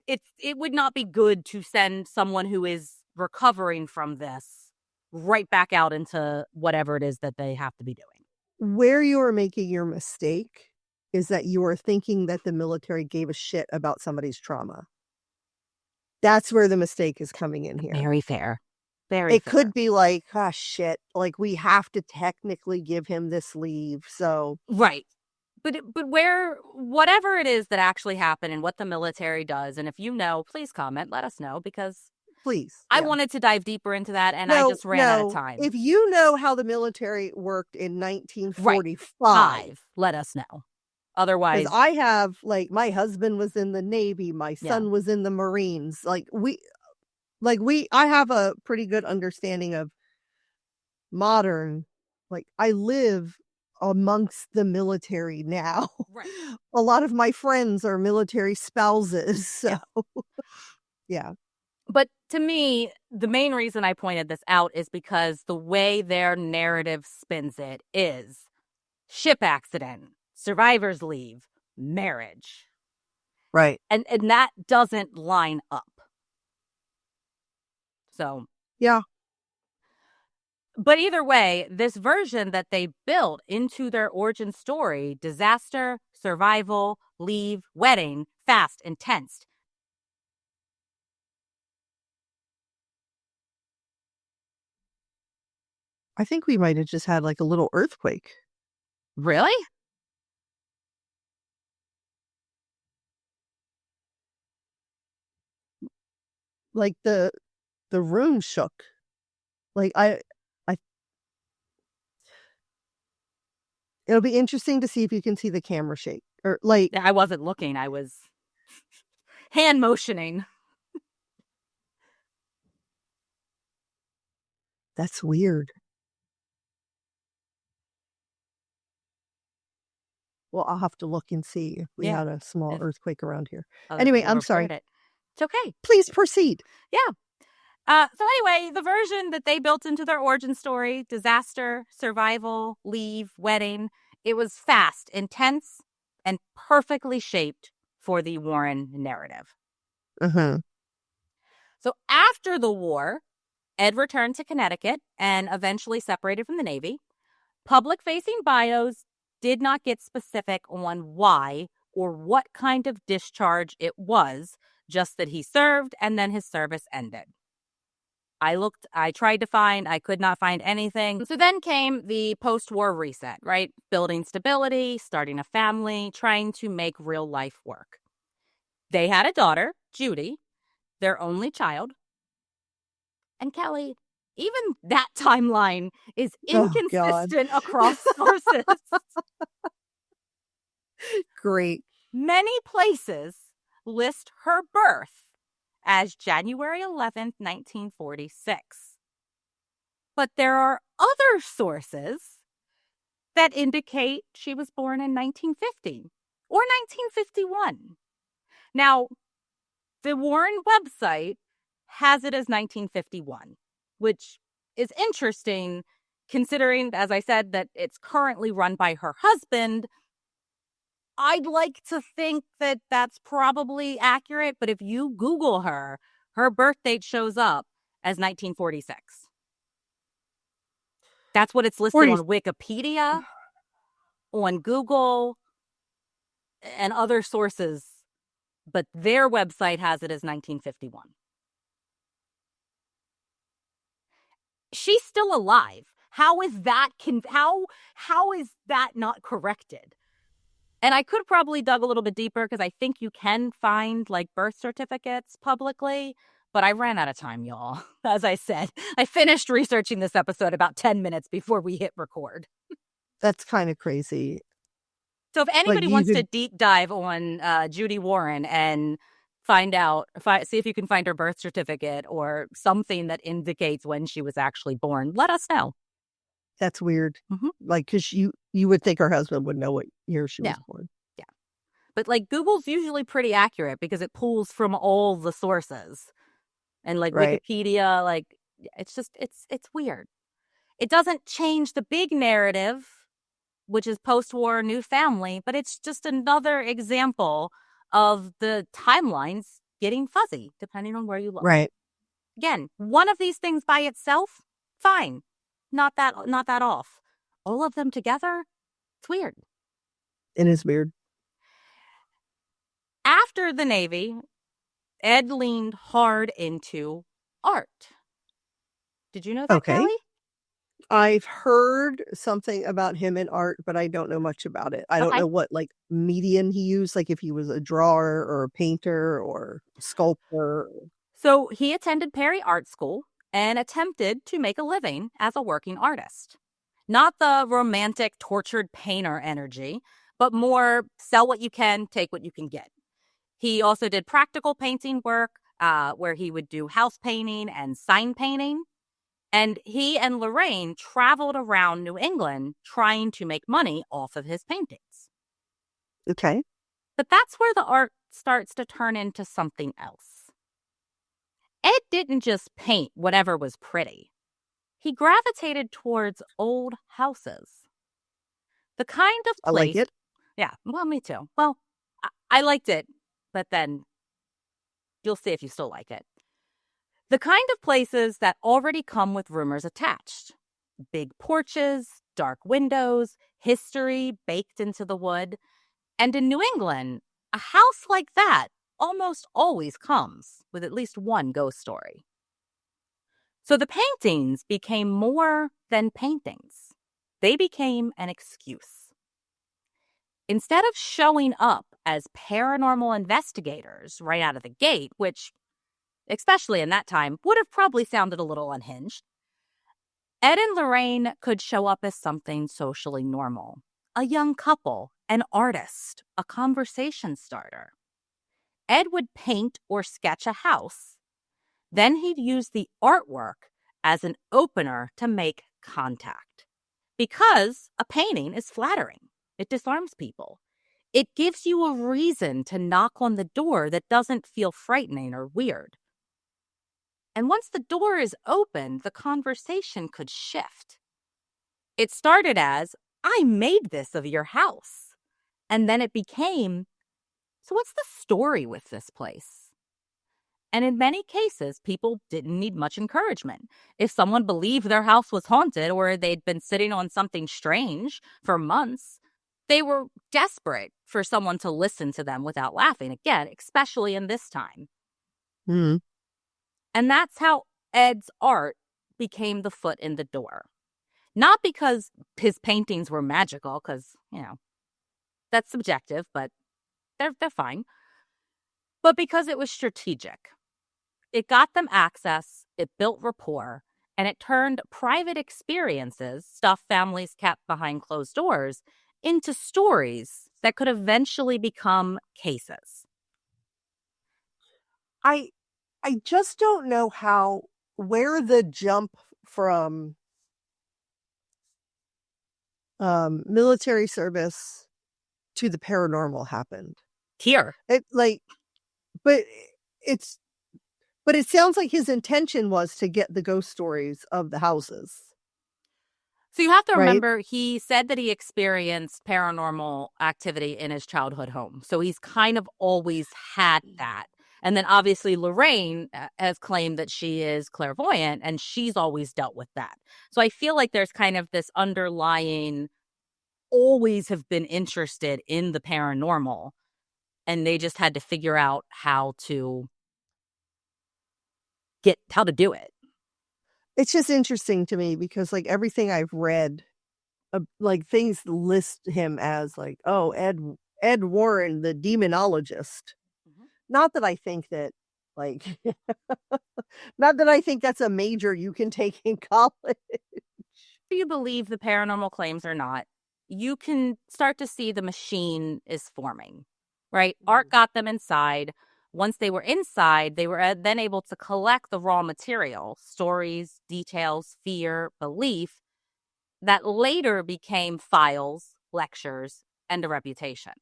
it would not be good to send someone who is recovering from this right back out into whatever it is that they have to be doing. Where you are making your mistake is that you are thinking that the military gave a shit about somebody's trauma. That's where the mistake is coming in here. Very fair. Very It fair. could be like, ah, shit, like we have to technically give him this leave, so. Right. But where, whatever it is that actually happened and what the military does, and if you know, please comment, let us know, because please. I wanted to dive deeper into that, and I just ran out of time. If you know how the military worked in 1945, right. Let us know. Otherwise, because I have, like, my husband was in the Navy, my son was in the Marines. I have a pretty good understanding of modern, like, I live amongst the military now. Right. A lot of my friends are military spouses, so yeah. But to me, the main reason I pointed this out is because the way their narrative spins it is ship accident, survivor's leave, marriage. Right. And that doesn't line up. So. Yeah. But either way, this version that they built into their origin story, disaster, survival, leave, wedding, fast, intense. I think we might have just had like a little earthquake. Really? Like the room shook. Like it'll be interesting to see if you can see the camera shake. Or like I wasn't looking, I was hand motioning. That's weird. Well, I'll have to look and see if we had a small earthquake around here. Anyway, I'm sorry. It's okay. Please proceed. Yeah. So anyway, the version that they built into their origin story, disaster, survival, leave, wedding, it was fast, intense, and perfectly shaped for the Warren narrative. Uh-huh. So after the war, Ed returned to Connecticut and eventually separated from the Navy. Public-facing bios did not get specific on why or what kind of discharge it was, just that he served and then his service ended. I tried to find, I could not find anything. So then came the post-war reset, right? Building stability, starting a family, trying to make real life work. They had a daughter, Judy, their only child. And Kelly, even that timeline is Oh, God. inconsistent across sources. Great. Many places list her birth as January 11th, 1946. But there are other sources that indicate she was born in 1950 or 1951. Now, the Warren website has it as 1951, which is interesting considering, as I said, that it's currently run by her husband. I'd like to think that that's probably accurate, but if you Google her, her birth date shows up as 1946. That's what it's listed 40, on Wikipedia, on Google, and other sources, but their website has it as 1951. She's still alive. How is that how is that not corrected? And I could probably dug a little bit deeper because I think you can find like birth certificates publicly, but I ran out of time, y'all. As I said, I finished researching this episode about 10 minutes before we hit record. That's kind of crazy. So if Like, anybody you wants to could, deep dive on Judy Warren and find out, see if you can find her birth certificate or something that indicates when she was actually born, let us know. that's weird. Mm-hmm. Like, because you would think her husband would know what year she was born. Yeah. But like Google's usually pretty accurate because it pulls from all the sources. And like Right. Wikipedia, like it's just, it's weird. It doesn't change the big narrative, which is post-war new family, but it's just another example of the timelines getting fuzzy depending on where you look. Right. Again, one of these things by itself, fine. Not that off. All of them together, it's weird. It is weird. After the Navy, Ed leaned hard into art. Did you know that, Okay. Kelly? I've heard something about him in art, but I don't know much about it. I don't know what like medium he used, like if he was a drawer or a painter or sculptor. So he attended Perry Art School and attempted to make a living as a working artist. Not the romantic, tortured painter energy, but more sell what you can, take what you can get. He also did practical painting work where he would do house painting and sign painting. And he and Lorraine traveled around New England trying to make money off of his paintings. Okay. But that's where the art starts to turn into something else. Ed didn't just paint whatever was pretty. He gravitated towards old houses. The kind of place... I like it. Yeah, well, me too. Well, I liked it, but then you'll see if you still like it. The kind of places that already come with rumors attached. Big porches, dark windows, history baked into the wood. And in New England, a house like that almost always comes with at least one ghost story. So the paintings became more than paintings. They became an excuse. Instead of showing up as paranormal investigators right out of the gate, which, especially in that time, would have probably sounded a little unhinged, Ed and Lorraine could show up as something socially normal. A young couple, an artist, a conversation starter. Ed would paint or sketch a house. Then he'd use the artwork as an opener to make contact. Because a painting is flattering. It disarms people. It gives you a reason to knock on the door that doesn't feel frightening or weird. And once the door is open, the conversation could shift. It started as, I made this of your house. And then it became, so what's the story with this place? And in many cases, people didn't need much encouragement. If someone believed their house was haunted or they'd been sitting on something strange for months, they were desperate for someone to listen to them without laughing. Again, especially in this time. Mm-hmm. And that's how Ed's art became the foot in the door. Not because his paintings were magical, because, that's subjective, but they're fine. But because it was strategic. It got them access, it built rapport, and it turned private experiences, stuff families kept behind closed doors, into stories that could eventually become cases. I just don't know where the jump from military service to the paranormal happened. Here. It like but it's but it sounds like his intention was to get the ghost stories of the houses. So you have to Right? remember, he said that he experienced paranormal activity in his childhood home. So he's kind of always had that. And then obviously Lorraine has claimed that she is clairvoyant, and she's always dealt with that. So I feel like there's kind of this underlying, always have been interested in the paranormal, and they just had to figure out how to do it. It's just interesting to me because like everything I've read, like things list him as like, oh, Ed Warren, the demonologist. Mm-hmm. Not that I think that like not that I think that's a major you can take in college. If you believe the paranormal claims or not, you can start to see the machine is forming, right? Art got them inside. Once they were inside, they were then able to collect the raw material, stories, details, fear, belief, that later became files, lectures, and a reputation.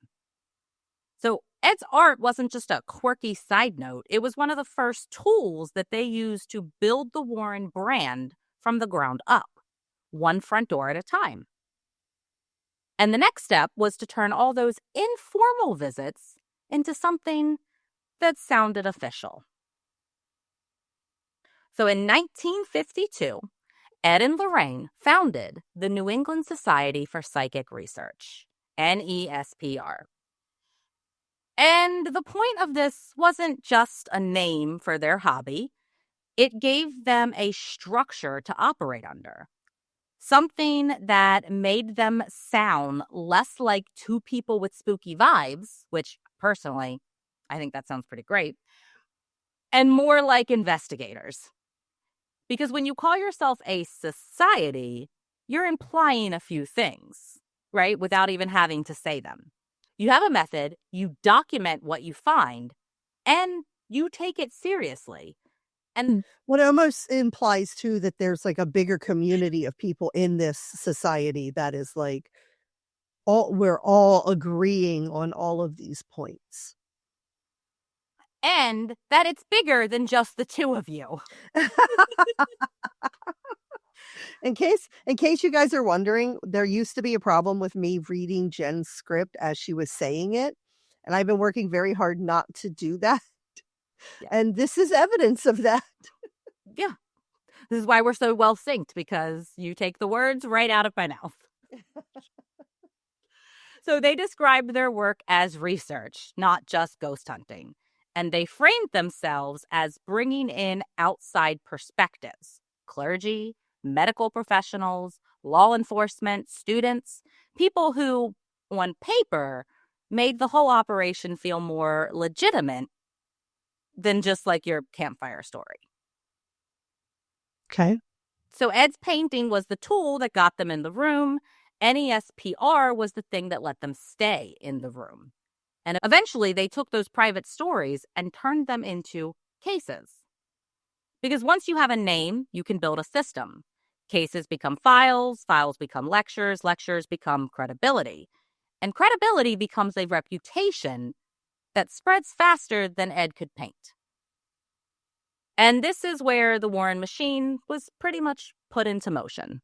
So Ed's art wasn't just a quirky side note. It was one of the first tools that they used to build the Warren brand from the ground up, one front door at a time. And the next step was to turn all those informal visits into something that sounded official. So in 1952, Ed and Lorraine founded the New England Society for Psychic Research, NESPR. And the point of this wasn't just a name for their hobby. It gave them a structure to operate under, something that made them sound less like two people with spooky vibes, which personally, I think that sounds pretty great, and more like investigators. Because when you call yourself a society, you're implying a few things, right? Without even having to say them. You have a method, you document what you find, and you take it seriously. And what almost implies too that there's like a bigger community of people in this society that is like we're all agreeing on all of these points. And that it's bigger than just the two of you. In case you guys are wondering, there used to be a problem with me reading Jen's script as she was saying it, and I've been working very hard not to do that. Yeah. And this is evidence of that. Yeah. This is why we're so well synced, because you take the words right out of my mouth. So they described their work as research, not just ghost hunting. And they framed themselves as bringing in outside perspectives: clergy, medical professionals, law enforcement, students, people who, on paper, made the whole operation feel more legitimate than just like your campfire story. Okay. So Ed's painting was the tool that got them in the room. NESPR was the thing that let them stay in the room. And eventually they took those private stories and turned them into cases. Because once you have a name, you can build a system. Cases become files, files become lectures, lectures become credibility. And credibility becomes a reputation that spreads faster than Ed could paint. And this is where the Warren machine was pretty much put into motion.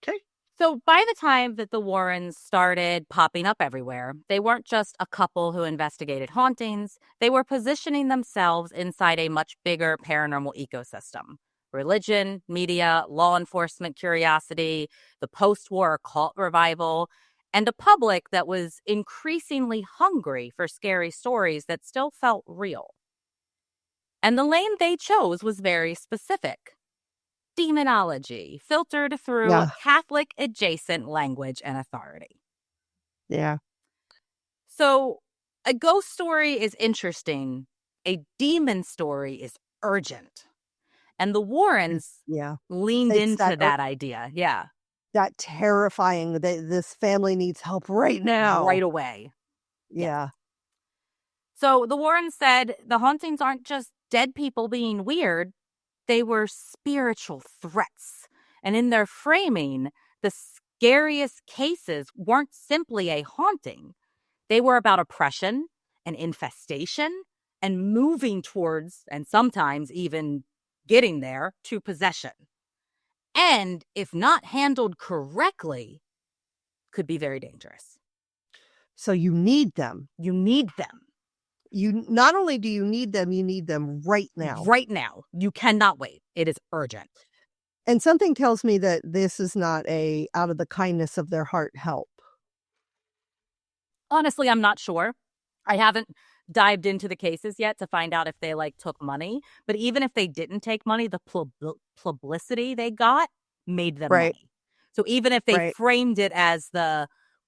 Okay. So by the time that the Warrens started popping up everywhere, they weren't just a couple who investigated hauntings. They were positioning themselves inside a much bigger paranormal ecosystem. Religion, media, law enforcement curiosity, the post-war occult revival, and a public that was increasingly hungry for scary stories that still felt real. And the lane they chose was very specific: demonology, filtered through Yeah. Catholic adjacent language and authority. Yeah. So a ghost story is interesting. A demon story is urgent. And the Warrens Yeah. leaned It's into that idea. Yeah. that terrifying, this family needs help right now. Right away. Yeah. So the Warrens said the hauntings aren't just dead people being weird, they were spiritual threats. And in their framing, the scariest cases weren't simply a haunting. They were about oppression and infestation and moving towards, and sometimes even getting there, to possession. And if not handled correctly, could be very dangerous. So you need them. You need them. You not only do you need them right now. Right now. You cannot wait. It is urgent. And something tells me that this is not a out of the kindness of their heart help. Honestly, I'm not sure. I haven't dived into the cases yet to find out if they took money. But even if they didn't take money, the publicity they got made them money. So even if they framed it as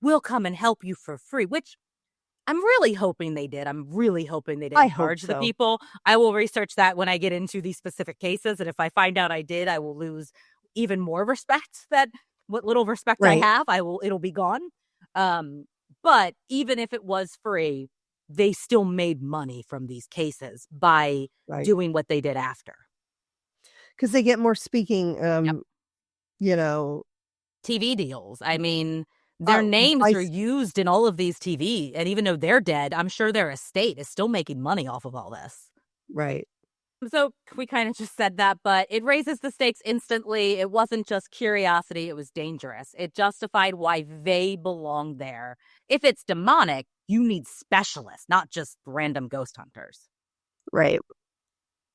we'll come and help you for free, which I'm really hoping they did. I'm really hoping they didn't charge the people. I will research that when I get into these specific cases. And if I find out I did, I will lose even more respect. What little respect I have, it'll be gone. But even if it was free, they still made money from these cases by doing what they did after. Because they get more speaking, TV deals. I mean, their names are used in all of these TV. And even though they're dead, I'm sure their estate is still making money off of all this. Right. So we kind of just said that, but it raises the stakes instantly. It wasn't just curiosity. It was dangerous. It justified why they belong there. If it's demonic, you need specialists, not just random ghost hunters. Right.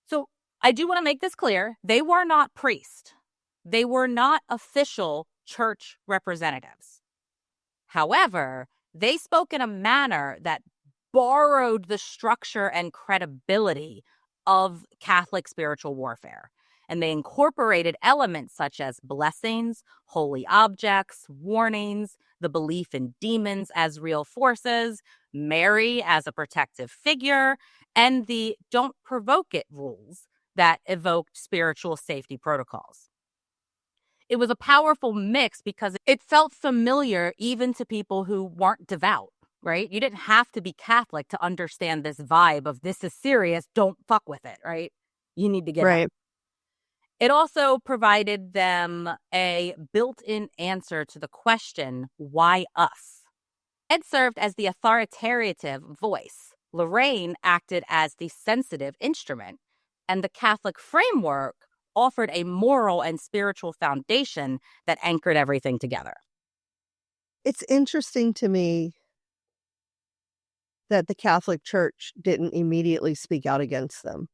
So I do want to make this clear. They were not priests. They were not official church representatives. However, they spoke in a manner that borrowed the structure and credibility of Catholic spiritual warfare. And they incorporated elements such as blessings, holy objects, warnings, the belief in demons as real forces, Mary as a protective figure, and the don't provoke it rules that evoked spiritual safety protocols. It was a powerful mix because it felt familiar even to people who weren't devout. Right? You didn't have to be Catholic to understand this vibe of this is serious, don't fuck with it, right? You need to get out. It also provided them a built-in answer to the question, why us? Ed served as the authoritative voice. Lorraine acted as the sensitive instrument. And the Catholic framework offered a moral and spiritual foundation that anchored everything together. It's interesting to me that the Catholic Church didn't immediately speak out against them.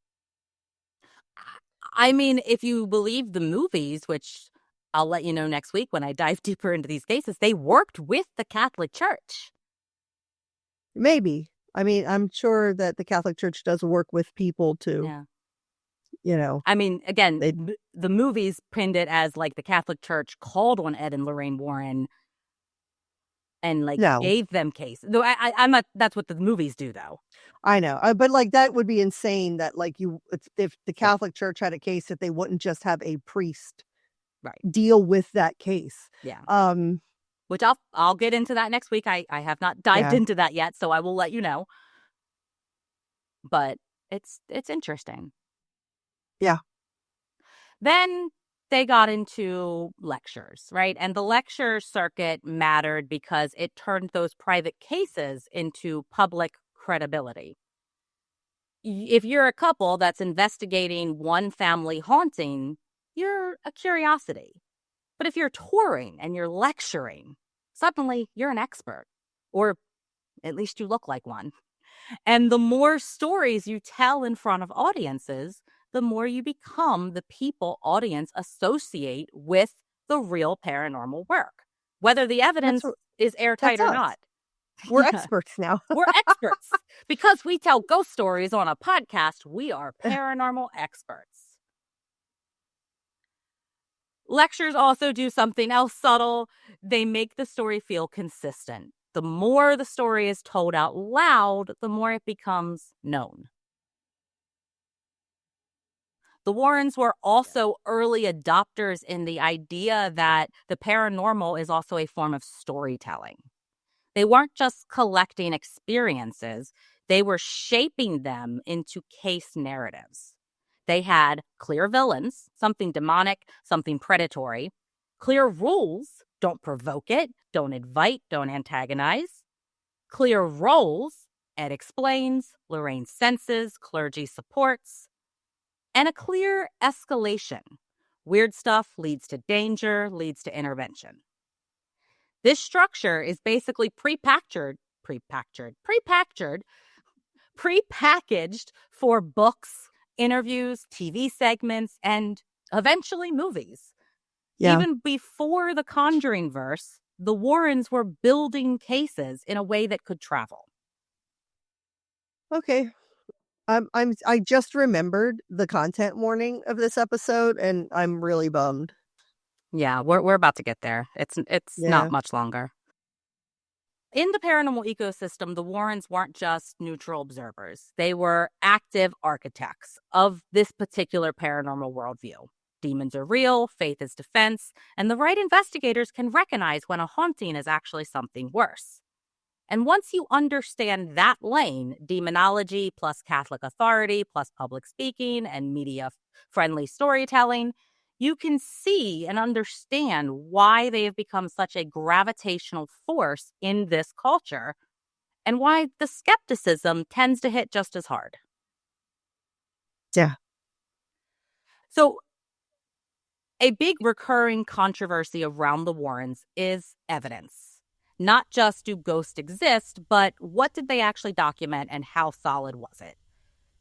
I mean, if you believe the movies, which I'll let you know next week when I dive deeper into these cases, they worked with the Catholic Church. Maybe. I mean, I'm sure that the Catholic Church does work with people to, I mean, again, the movies pinned it as the Catholic Church called on Ed and Lorraine Warren and gave them cases. Though I'm not. That's what the movies do, though. I know, but that would be insane. That if the Catholic Church had a case, that they wouldn't just have a priest deal with that case. Yeah. Which I'll get into that next week. I have not dived into that yet, so I will let you know. But it's interesting. Yeah. Then they got into lectures, right? And the lecture circuit mattered because it turned those private cases into public credibility. If you're a couple that's investigating one family haunting, you're a curiosity. But if you're touring and you're lecturing, suddenly you're an expert. Or at least you look like one. And the more stories you tell in front of audiences, the more you become the people audience associate with the real paranormal work, whether the evidence is airtight or not. We're experts now. We're experts. Because we tell ghost stories on a podcast, we are paranormal experts. Lectures also do something else subtle. They make the story feel consistent. The more the story is told out loud, the more it becomes known. The Warrens were also early adopters in the idea that the paranormal is also a form of storytelling. They weren't just collecting experiences, they were shaping them into case narratives. They had clear villains, something demonic, something predatory, clear rules, don't provoke it, don't invite, don't antagonize, clear roles, Ed explains, Lorraine senses, clergy supports, and a clear escalation. Weird stuff leads to danger, leads to intervention. This structure is basically prepackaged for books, interviews, TV segments, and eventually movies. Yeah. Even before the Conjuring verse, the Warrens were building cases in a way that could travel. Okay. I just remembered the content warning of this episode, and I'm really bummed. Yeah, we're about to get there. It's not much longer. In the paranormal ecosystem, the Warrens weren't just neutral observers. They were active architects of this particular paranormal worldview. Demons are real, faith is defense, and the right investigators can recognize when a haunting is actually something worse. And once you understand that lane, demonology plus Catholic authority plus public speaking and media-friendly storytelling, you can see and understand why they have become such a gravitational force in this culture and why the skepticism tends to hit just as hard. Yeah. So, a big recurring controversy around the Warrens is evidence. Not just do ghosts exist, but what did they actually document and how solid was it?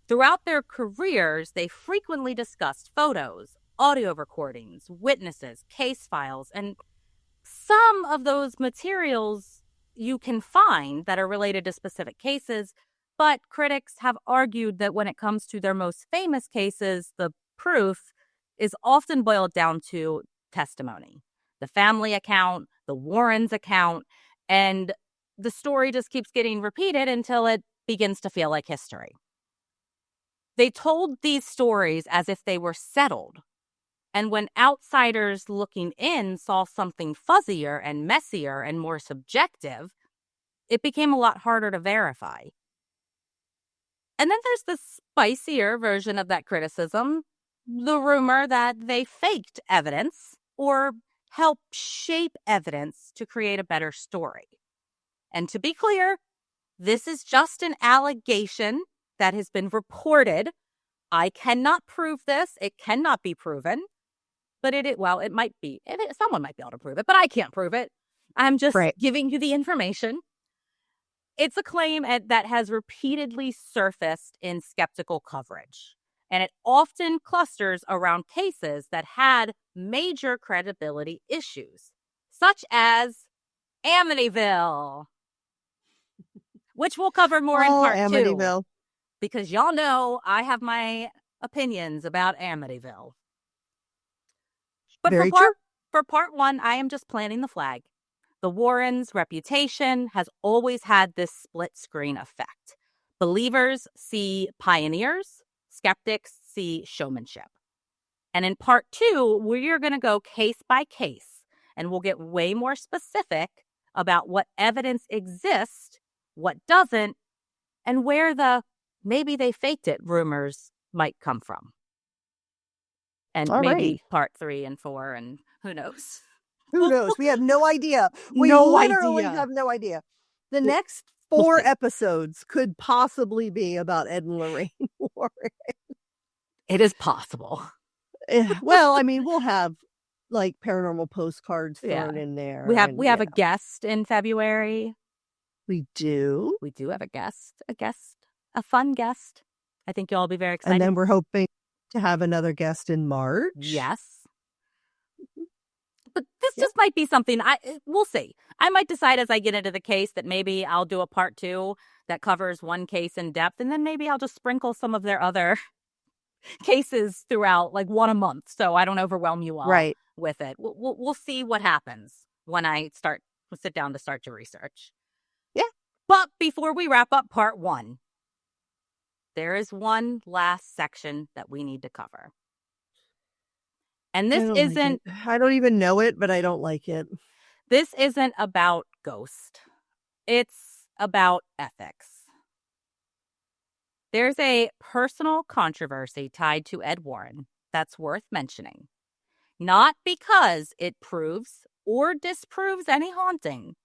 Throughout their careers, they frequently discussed photos, audio recordings, witnesses, case files, and some of those materials you can find that are related to specific cases, but critics have argued that when it comes to their most famous cases, the proof is often boiled down to testimony. The family account, the Warrens account, and the story just keeps getting repeated until it begins to feel like history. They told these stories as if they were settled. And when outsiders looking in saw something fuzzier and messier and more subjective, it became a lot harder to verify. And then there's the spicier version of that criticism, the rumor that they faked evidence or helped shape evidence to create a better story. And to be clear, this is just an allegation that has been reported. I cannot prove this. It cannot be proven. But it might be. Someone might be able to prove it, but I can't prove it. I'm just giving you the information. It's a claim that has repeatedly surfaced in skeptical coverage, and it often clusters around cases that had major credibility issues, such as Amityville, which we'll cover more in part Amityville. 2, because y'all know I have my opinions about Amityville. But for part 1, I am just planting the flag. The Warrens' reputation has always had this split screen effect. Believers see pioneers, skeptics see showmanship. And in part 2, we're going to go case by case, and we'll get way more specific about what evidence exists, what doesn't, and where the maybe they faked it rumors might come from. And maybe part 3 and 4, and who knows? Who knows? We have no idea. We literally have no idea. The next 4 episodes could possibly be about Ed and Lorraine Warren. It is possible. Well, I mean, we'll have like paranormal postcards thrown in there. We have a guest in February. We do. We do have a guest, a fun guest. I think you'll all be very excited. And then we're hoping to have another guest in March. Yes. But this just might be something we'll see. I might decide as I get into the case that maybe I'll do a part 2 that covers one case in depth, and then maybe I'll just sprinkle some of their other cases throughout, like one a month, so I don't overwhelm you all with it. We'll see what happens when I sit down to start to research. Yeah. But before we wrap up part 1, there is one last section that we need to cover. And I don't like it. I don't even know it, but I don't like it. This isn't about ghost. It's about ethics. There's a personal controversy tied to Ed Warren that's worth mentioning. Not because it proves or disproves any haunting,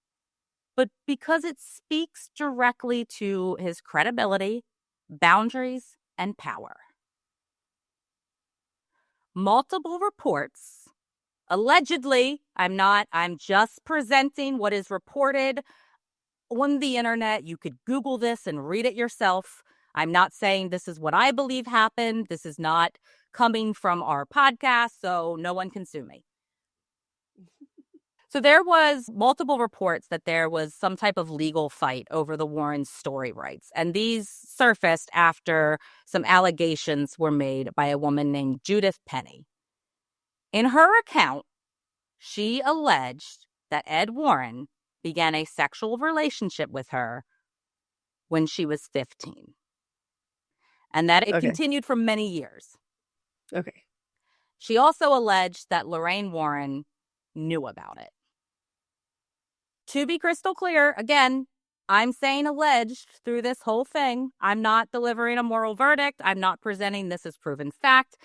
but because it speaks directly to his credibility, boundaries, and power. Multiple reports, allegedly, I'm just presenting what is reported on the internet. You could Google this and read it yourself. I'm not saying this is what I believe happened. This is not coming from our podcast, so no one can sue me. So there was multiple reports that there was some type of legal fight over the Warren story rights. And these surfaced after some allegations were made by a woman named Judith Penny. In her account, she alleged that Ed Warren began a sexual relationship with her when she was 15. And that it continued for many years. Okay. She also alleged that Lorraine Warren knew about it. To be crystal clear, again, I'm saying alleged through this whole thing. I'm not delivering a moral verdict. I'm not presenting this as proven fact.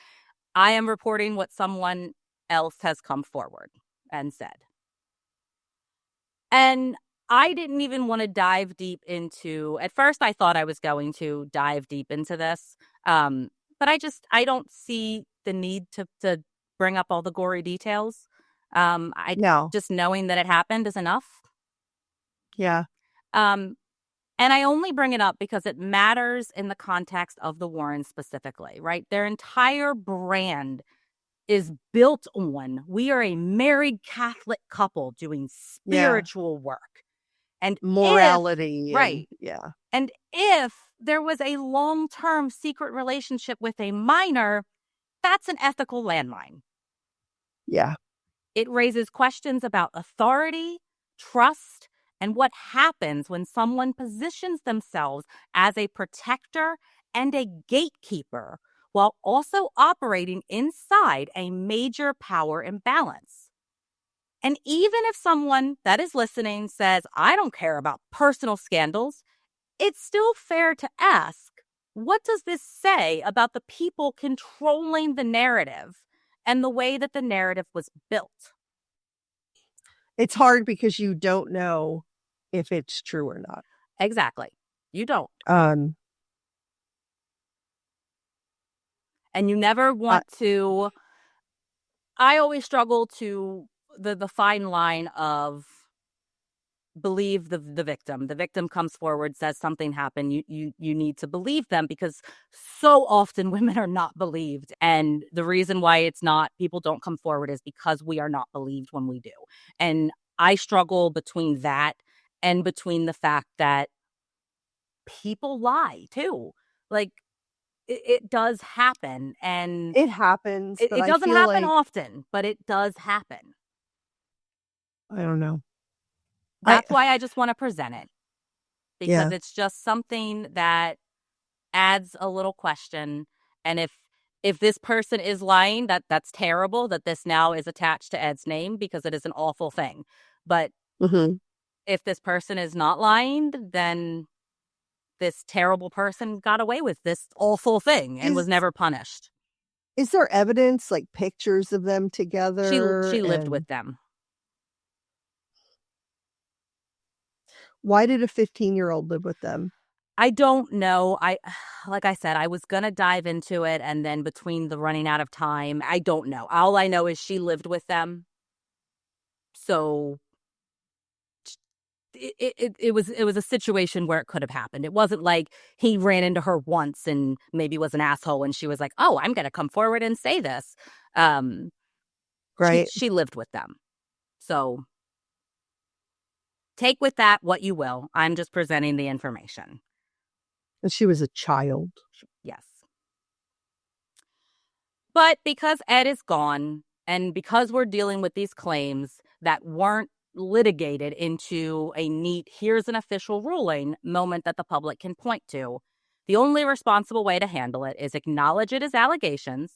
I am reporting what someone else has come forward and said. And I didn't even want to dive deep into, at first I thought I was going to dive deep into this. But I don't see the need to bring up all the gory details. Just knowing that it happened is enough. Yeah. And I only bring it up because it matters in the context of the Warrens specifically, right? Their entire brand is built on, we are a married Catholic couple doing spiritual work. And morality. Right. And if there was a long-term secret relationship with a minor, that's an ethical landmine. Yeah. It raises questions about authority, trust, and what happens when someone positions themselves as a protector and a gatekeeper while also operating inside a major power imbalance. And even if someone that is listening says, I don't care about personal scandals, it's still fair to ask, what does this say about the people controlling the narrative and the way that the narrative was built? It's hard because you don't know if it's true or not. Exactly. You don't. And you never want to. I always struggle to the fine line of believe the victim. The victim comes forward, says something happened. You need to believe them because so often women are not believed. And the reason why it's not, people don't come forward is because we are not believed when we do. And I struggle between that and between the fact that people lie too. Like, it does happen. And it happens. It doesn't happen often, but it does happen. I don't know. That's why I just want to present it. Because it's just something that adds a little question. And if this person is lying, that's terrible that this now is attached to Ed's name because it is an awful thing. But if this person is not lying, then this terrible person got away with this awful thing and was never punished. Is there evidence, like pictures of them together? She lived with them. Why did a 15-year-old live with them? I don't know. Like I said, I was going to dive into it. And then between the running out of time, I don't know. All I know is she lived with them. So it was a situation where it could have happened. It wasn't like he ran into her once and maybe was an asshole and she was like, oh, I'm going to come forward and say this. Right. She lived with them. So take with that what you will. I'm just presenting the information. And she was a child. Yes. But because Ed is gone and because we're dealing with these claims that weren't litigated into a neat, here's an official ruling moment that the public can point to, the only responsible way to handle it is acknowledge it as allegations,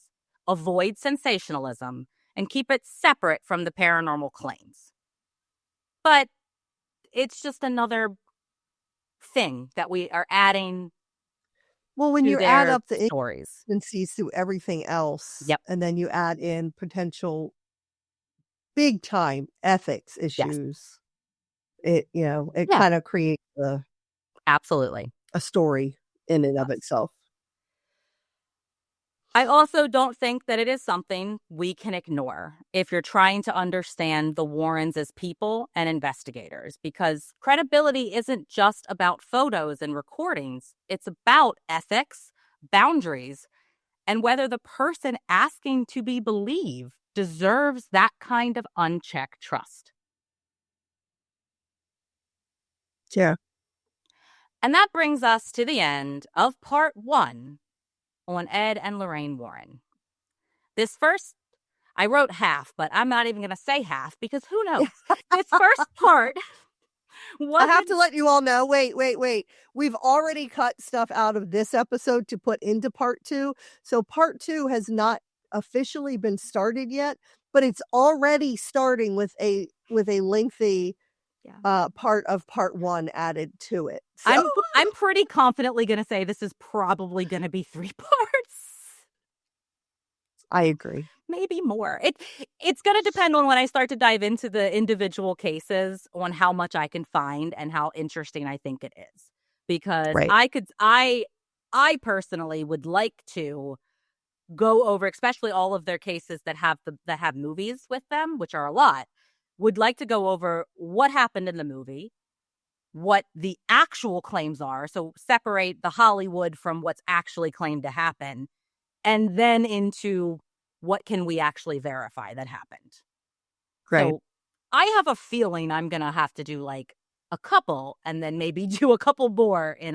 avoid sensationalism, and keep it separate from the paranormal claims. But it's just another thing that we are adding Well, when to you add their up the stories. inconsistencies to everything else, Yep. and then you add in potential big time ethics Yes. issues, it Yeah. kind of creates Absolutely. a story in and of Yes. itself. I also don't think that it is something we can ignore if you're trying to understand the Warrens as people and investigators, because credibility isn't just about photos and recordings. It's about ethics, boundaries, and whether the person asking to be believed deserves that kind of unchecked trust. Yeah. And that brings us to the end of part 1 on Ed and Lorraine Warren. This first, I wrote half, but I'm not even going to say half because who knows? This first part I wasn't. have to let you all know. Wait. We've already cut stuff out of this episode to put into part 2. So part 2 has not officially been started yet, but it's already starting with a lengthy part of part 1 added to it. So I'm pretty confidently going to say this is probably going to be 3 parts. I agree. Maybe more. It's going to depend on when I start to dive into the individual cases on how much I can find and how interesting I think it is. Because Right. I personally would like to go over, especially all of their cases that have movies with them, which are a lot. Would like to go over what happened in the movie, what the actual claims are, so separate the Hollywood from what's actually claimed to happen, and then into what can we actually verify that happened. Right. So I have a feeling I'm going to have to do like a couple and then maybe do a couple more in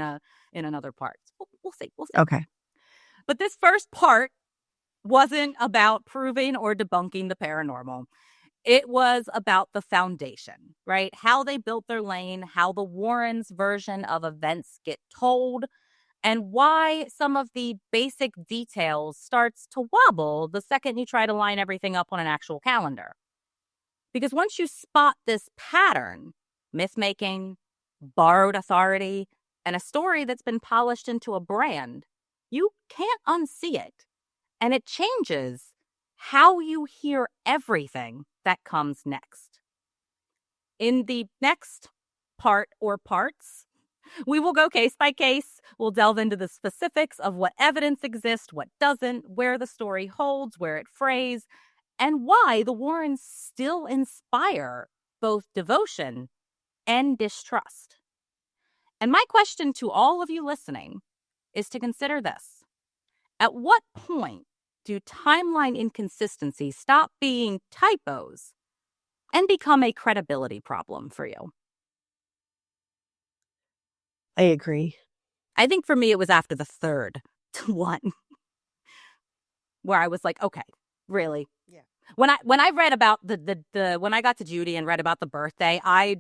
another part. We'll see. Okay. But this first part wasn't about proving or debunking the paranormal. It was about the foundation, right? How they built their lane, how the Warrens' version of events get told, and why some of the basic details starts to wobble the second you try to line everything up on an actual calendar. Because once you spot this pattern, myth-making, borrowed authority, and a story that's been polished into a brand, you can't unsee it. And it changes how you hear everything that comes next. In the next part or parts, we will go case by case. We'll delve into the specifics of what evidence exists, what doesn't, where the story holds, where it frays, and why the Warrens still inspire both devotion and distrust. And my question to all of you listening is to consider this. At what point do timeline inconsistencies stop being typos and become a credibility problem for you? I agree. I think for me, it was after the third one where I was like, okay, really? Yeah. When I read about the when I got to Judy and read about the birthday, I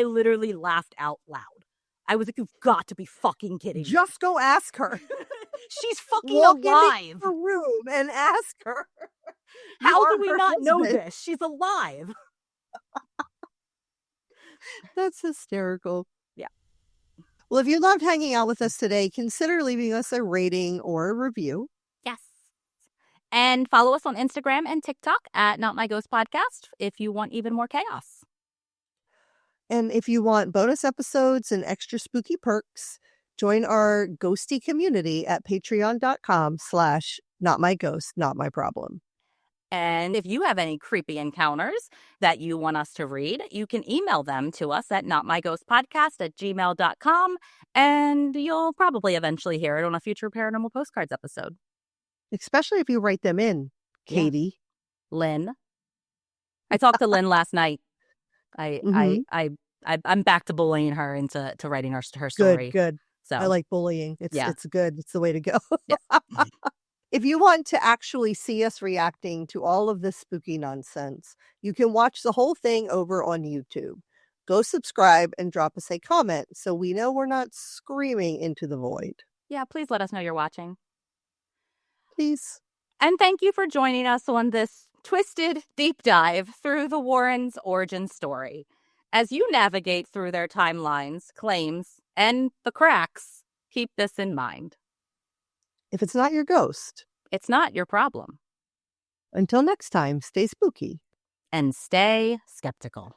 literally laughed out loud. I was like, you've got to be fucking kidding me. Just go ask her. She's fucking Walk alive. into the room and ask her. How do we not know this? She's alive. That's hysterical. Yeah. Well, if you loved hanging out with us today, consider leaving us a rating or a review. Yes. And follow us on Instagram and TikTok at notmyghostpodcast if you want even more chaos. And if you want bonus episodes and extra spooky perks, join our ghosty community at patreon.com/notmyghost, And if you have any creepy encounters that you want us to read, you can email them to us at notmyghostpodcast@gmail.com. And you'll probably eventually hear it on a future Paranormal Postcards episode. Especially if you write them in, Katie. Yeah. Lynn. I talked to Lynn last night. I'm back to bullying her into writing her story. Good. So I like bullying. It's good. It's the way to go. Yeah. If you want to actually see us reacting to all of this spooky nonsense, you can watch the whole thing over on YouTube. Go subscribe and drop us a comment so we know we're not screaming into the void. Yeah, please let us know you're watching. Please. And thank you for joining us on this twisted deep dive through the Warrens' origin story. As you navigate through their timelines, claims, and the cracks, keep this in mind. If it's not your ghost, it's not your problem. Until next time, stay spooky. And stay skeptical.